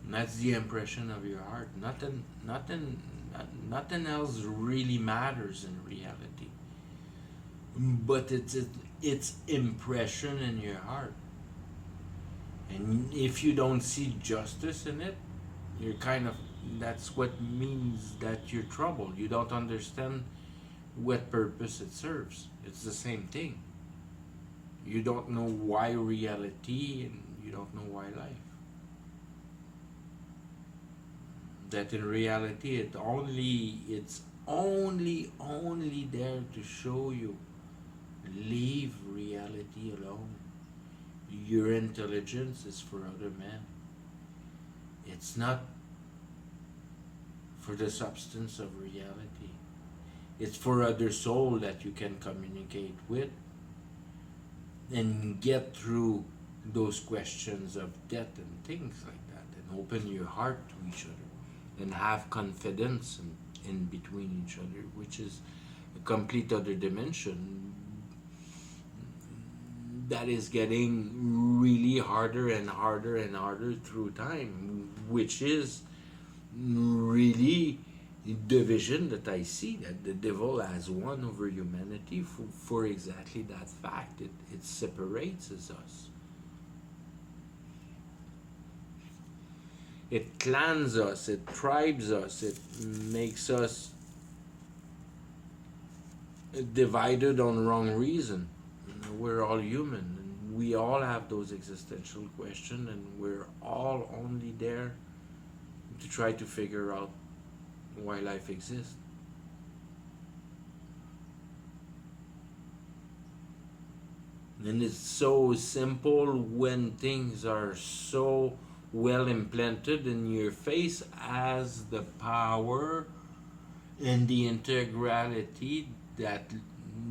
That's the impression of your heart. Nothing else really matters in reality. But it's impression in your heart. And if you don't see justice in it, you're kind of, that's what means that you're troubled. You don't understand what purpose it serves. It's the same thing. You don't know why reality, and you don't know why life. That in reality it's only there to show you, leave reality alone. Your intelligence is for other men. It's not for the substance of reality. It's for other soul that you can communicate with and get through those questions of death and things like that, and open your heart to each other and have confidence in between each other, which is a complete other dimension that is getting really harder and harder and harder through time, which is really the vision that I see, that the devil has won over humanity for exactly that fact. It separates us. It clans us, it tribes us, it makes us divided on wrong reason. We're all human, and we all have those existential questions, and we're all only there to try to figure out why life exists. And it's so simple when things are so well implanted in your face as the power and the integrality that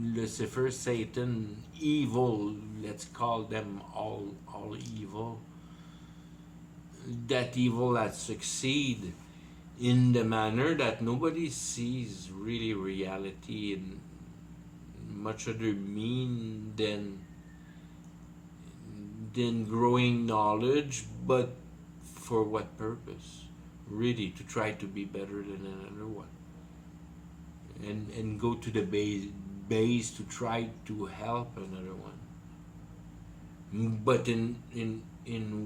Lucifer, Satan, evil, let's call them all evil, that evil that succeed in the manner that nobody sees really reality in much other mean than growing knowledge, but for what purpose? Really, to try to be better than another one, and go to the base to try to help another one. But in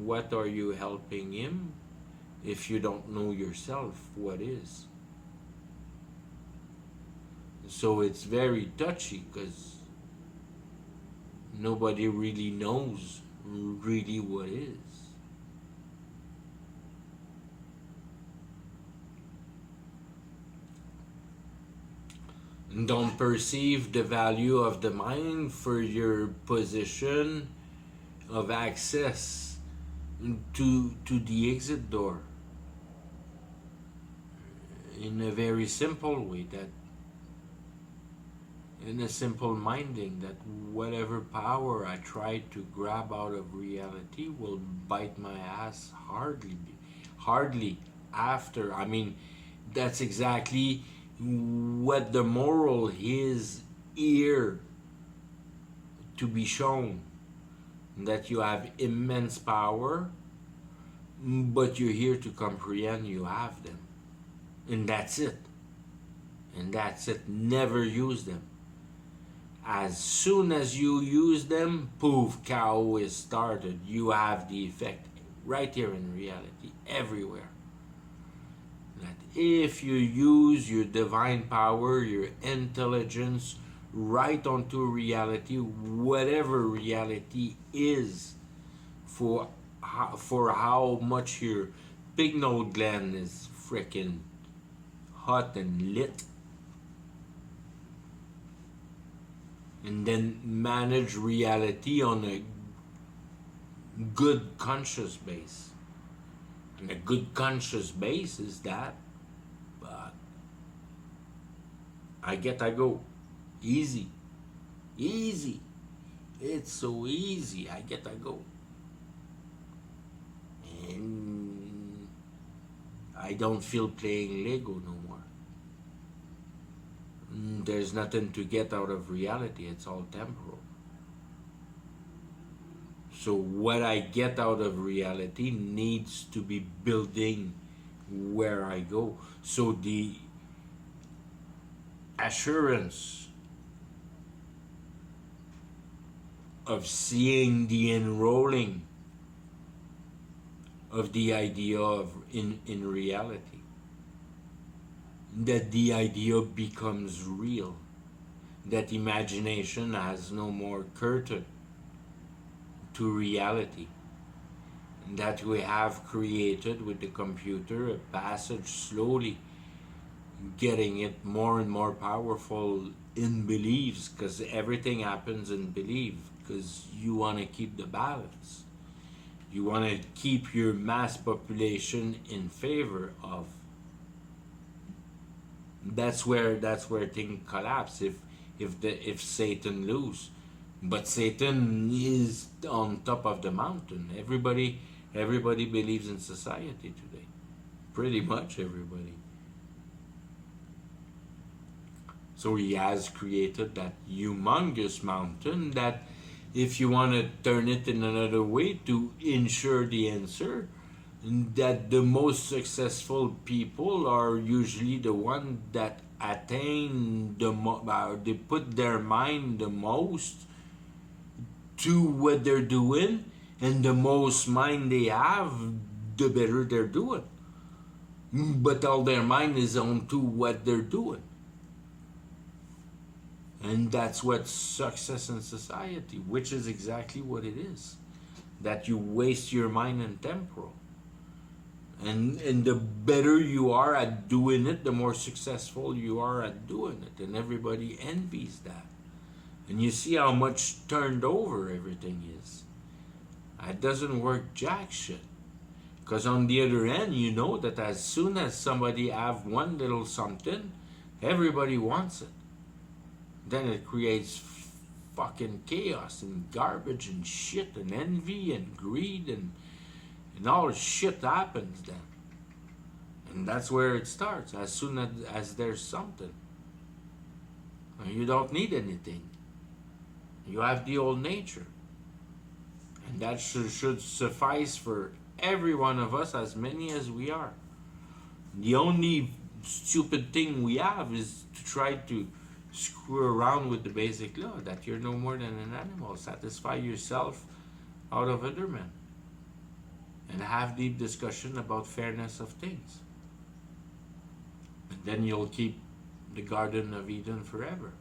what are you helping him if you don't know yourself what is? So it's very touchy, because nobody really knows really what is. And don't perceive the value of the mind for your position of access to the exit door, in a very simple way, that in a simple minding, that whatever power I try to grab out of reality will bite my ass hardly after. I mean, that's exactly what the moral is here to be shown, that you have immense power, but you're here to comprehend you have them, and that's it. Never use them. As soon as you use them, poof, cow is started. You have the effect right here in reality, everywhere. That if you use your divine power, your intelligence, right onto reality, whatever reality is, for how much your pineal gland is freaking hot and lit, and then manage reality on a good conscious base. And a good conscious base is that, but I go easy. It's so easy. I go, and I don't feel playing Lego no more. There's nothing to get out of reality. It's all temporal. So what I get out of reality needs to be building where I go. So the assurance of seeing the enrolling of the idea of in reality, that the idea becomes real, that imagination has no more curtain to reality, that we have created with the computer a passage slowly getting it more and more powerful in beliefs, because everything happens in belief, because you want to keep the balance, you want to keep your mass population in favor of. That's where things collapse if Satan lose. But Satan is on top of the mountain. Everybody believes in society today. Pretty much everybody. So he has created that humongous mountain that, if you want to turn it in another way to ensure the answer, that the most successful people are usually the ones that attain they put their mind the most to what they're doing, and the most mind they have, the better they're doing. But all their mind is on to what they're doing. And that's what success in society, which is exactly what it is. That you waste your mind in temporal. And the better you are at doing it, the more successful you are at doing it. And everybody envies that. And you see how much turned over everything is. It doesn't work jack shit. Because on the other end, you know that as soon as somebody have one little something, everybody wants it. Then it creates fucking chaos and garbage and shit and envy and greed and all shit happens then. And that's where it starts. As soon as there's something. You don't need anything. You have the old nature. And that should suffice for every one of us, as many as we are. The only stupid thing we have is to try to screw around with the basic law that you're no more than an animal. Satisfy yourself out of other men. And have deep discussion about fairness of things. And then you'll keep the Garden of Eden forever.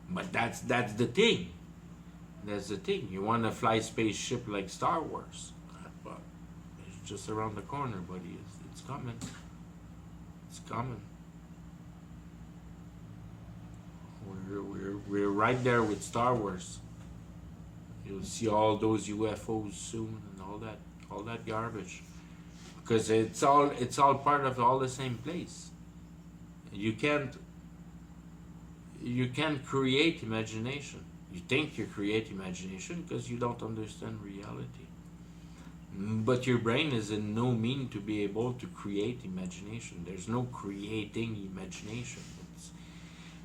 But that's the thing. That's the thing. You want to fly spaceship like Star Wars. But it's just around the corner, buddy. It's coming. It's coming. We're right there with Star Wars. You'll see all those UFOs soon and all that garbage, because it's all part of all the same place. You can't create imagination. You think you create imagination because you don't understand reality. But your brain is in no mean to be able to create imagination. There's no creating imagination.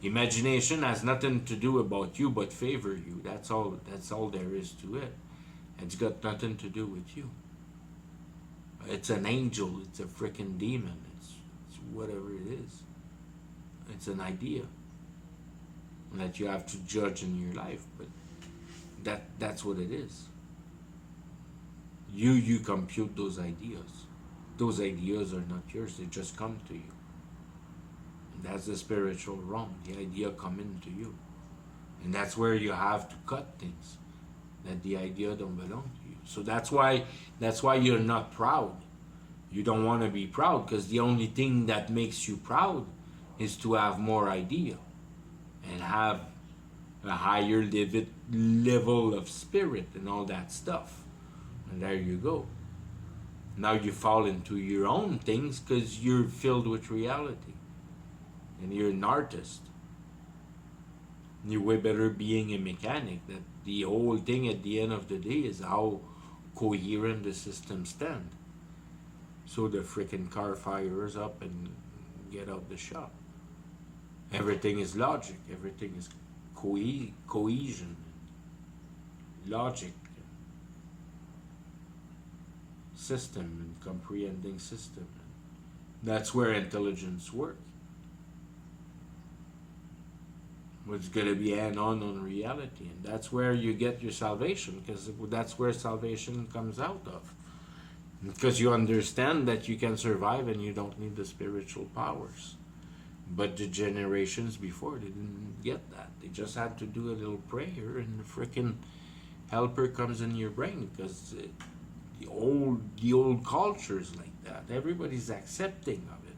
Imagination has nothing to do about you but favor you. That's all there is to it. It's got nothing to do with you. It's an angel, it's a freaking demon, it's whatever it is. It's an idea that you have to judge in your life, but that's what it is. You compute those ideas. Those ideas are not yours, they just come to you. That's the spiritual realm, the idea coming to you. And that's where you have to cut things, that the idea don't belong to you. So that's why you're not proud. You don't want to be proud, because the only thing that makes you proud is to have more idea and have a higher level of spirit and all that stuff. And there you go. Now you fall into your own things because you're filled with reality. And you're an artist. You're way better being a mechanic. That the whole thing at the end of the day is how coherent the system stand. So the freaking car fires up and get out the shop. Everything is logic. Everything is cohesion, logic. system and comprehending system. That's where intelligence works. It's going to be on reality, and that's where you get your salvation, because that's where salvation comes out of. Because you understand that you can survive and you don't need the spiritual powers. But the generations before, they didn't get that. They just had to do a little prayer, and the freaking helper comes in your brain, because the old culture is like that. Everybody's accepting of it.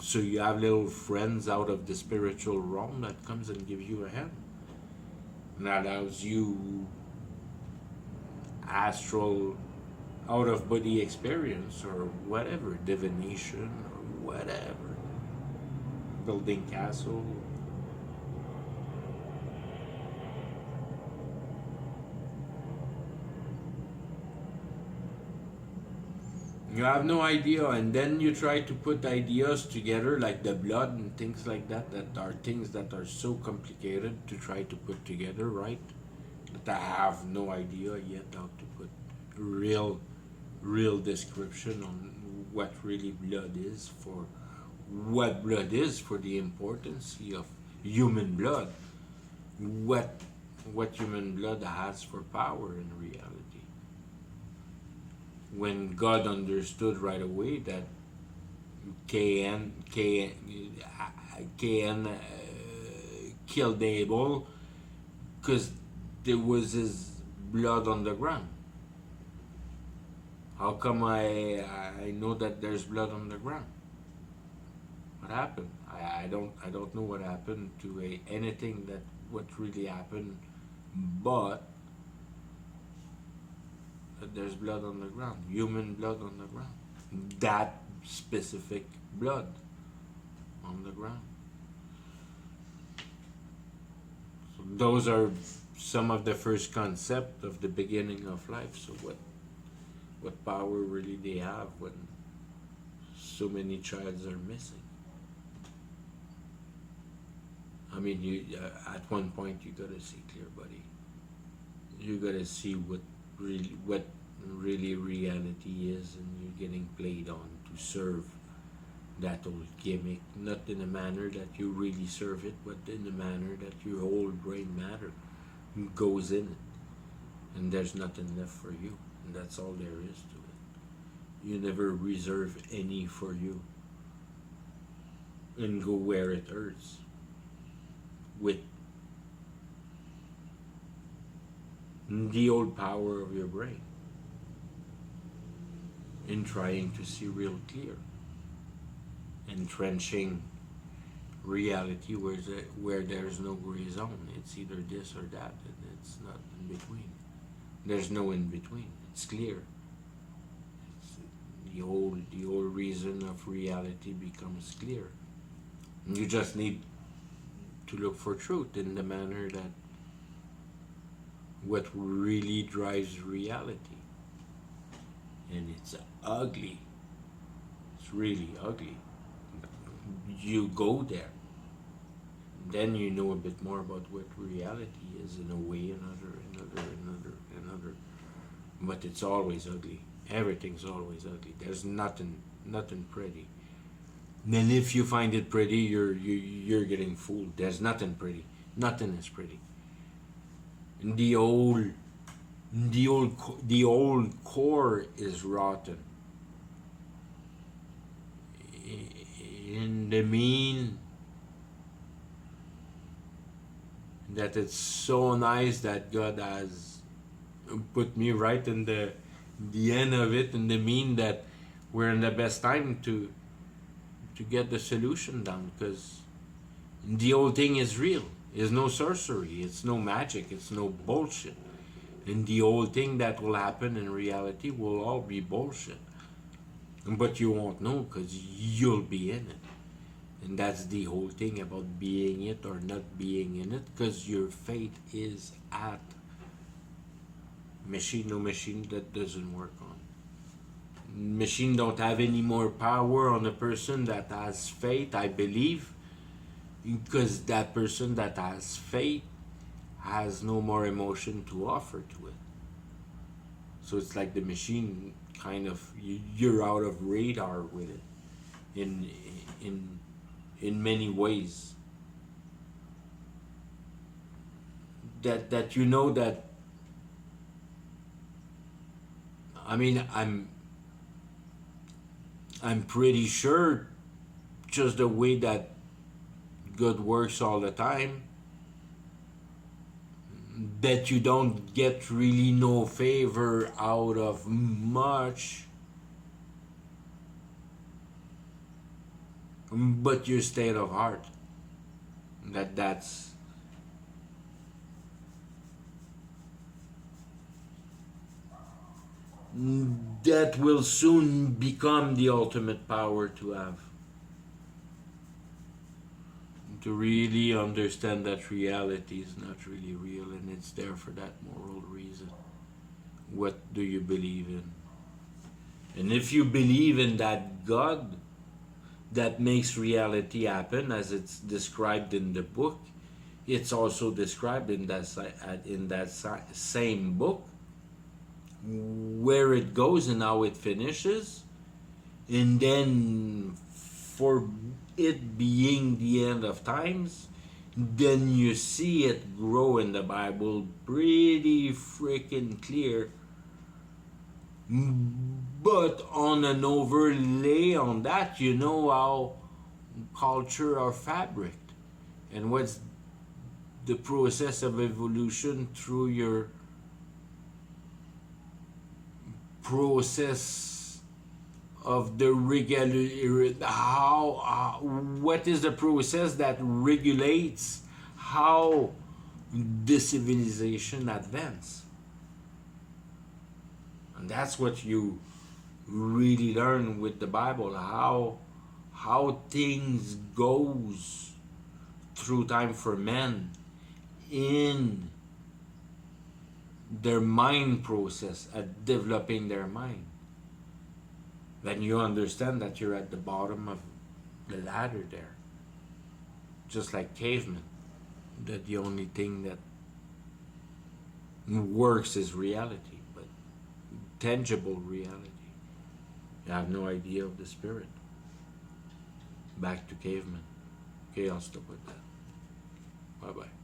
So you have little friends out of the spiritual realm that comes and gives you a hand, and allows you astral, out of body experience, or whatever, divination, or whatever, building castle. You have no idea, and then you try to put ideas together, like the blood and things like that, that are things that are so complicated to try to put together, right? That I have no idea yet how to put real description on what really blood is, for what blood is, for the importance of human blood, what human blood has for power in reality. When God understood right away that Cain killed Abel because there was his blood on the ground. How come I know that there's blood on the ground? What happened? I don't know what happened to anything that what really happened, but there's blood on the ground, human blood on the ground, that specific blood on the ground. So those are some of the first concept of the beginning of life. So what power really they have when so many childs are missing? I mean, you at one point you gotta see clear, buddy. You gotta see what really reality is, and you're getting played on to serve that old gimmick, not in a manner that you really serve it, but in the manner that your whole brain matter goes in it, and there's nothing left for you, and that's all there is to it. You never reserve any for you, and go where it hurts with the old power of your brain in trying to see real clear, entrenching reality where there's no gray zone. It's either this or that, and it's not in between. There's no in between. It's clear. It's the old reason of reality becomes clear. And you just need to look for truth in the manner that what really drives reality. And it's ugly. It's really ugly. You go there, then you know a bit more about what reality is, in a way, another. But it's always ugly. Everything's always ugly. There's nothing pretty. And if you find it pretty, you're getting fooled. There's nothing pretty. Nothing is pretty. And the old core is rotten. In the mean that it's so nice that God has put me right in the end of it, in the mean that we're in the best time to get the solution down, because the whole thing is real. It's no sorcery, it's no magic, it's no bullshit. And the whole thing that will happen in reality will all be bullshit. But you won't know, because you'll be in it. And that's the whole thing about being it or not being in it, because your fate is at machine. No machine that doesn't work on. Machine don't have any more power on a person that has faith, I believe, because that person that has faith has no more emotion to offer to it. So it's like the machine kind of, you're out of radar with it in in in many ways. That you know that, I mean, I'm pretty sure, just the way that God works all the time, that you don't get really no favor out of much, but your state of heart, that will soon become the ultimate power to have, to really understand that reality is not really real, and it's there for that moral reason. What do you believe in? And if you believe in that God that makes reality happen, as it's described in the book, it's also described in that same book, where it goes and how it finishes, and then for it being the end of times, then you see it grow in the Bible pretty freaking clear. But on an overlay on that, you know how culture are fabric, and what's the process of evolution through your process of the regular, how what is the process that regulates how the civilization advance. And that's what you really learn with the Bible, how things goes through time for men in their mind process at developing their mind. Then you understand that you're at the bottom of the ladder there, just like cavemen, that the only thing that works is reality, but tangible reality. You have no idea of the spirit. Back to cavemen. Okay, I'll stop with that. Bye bye.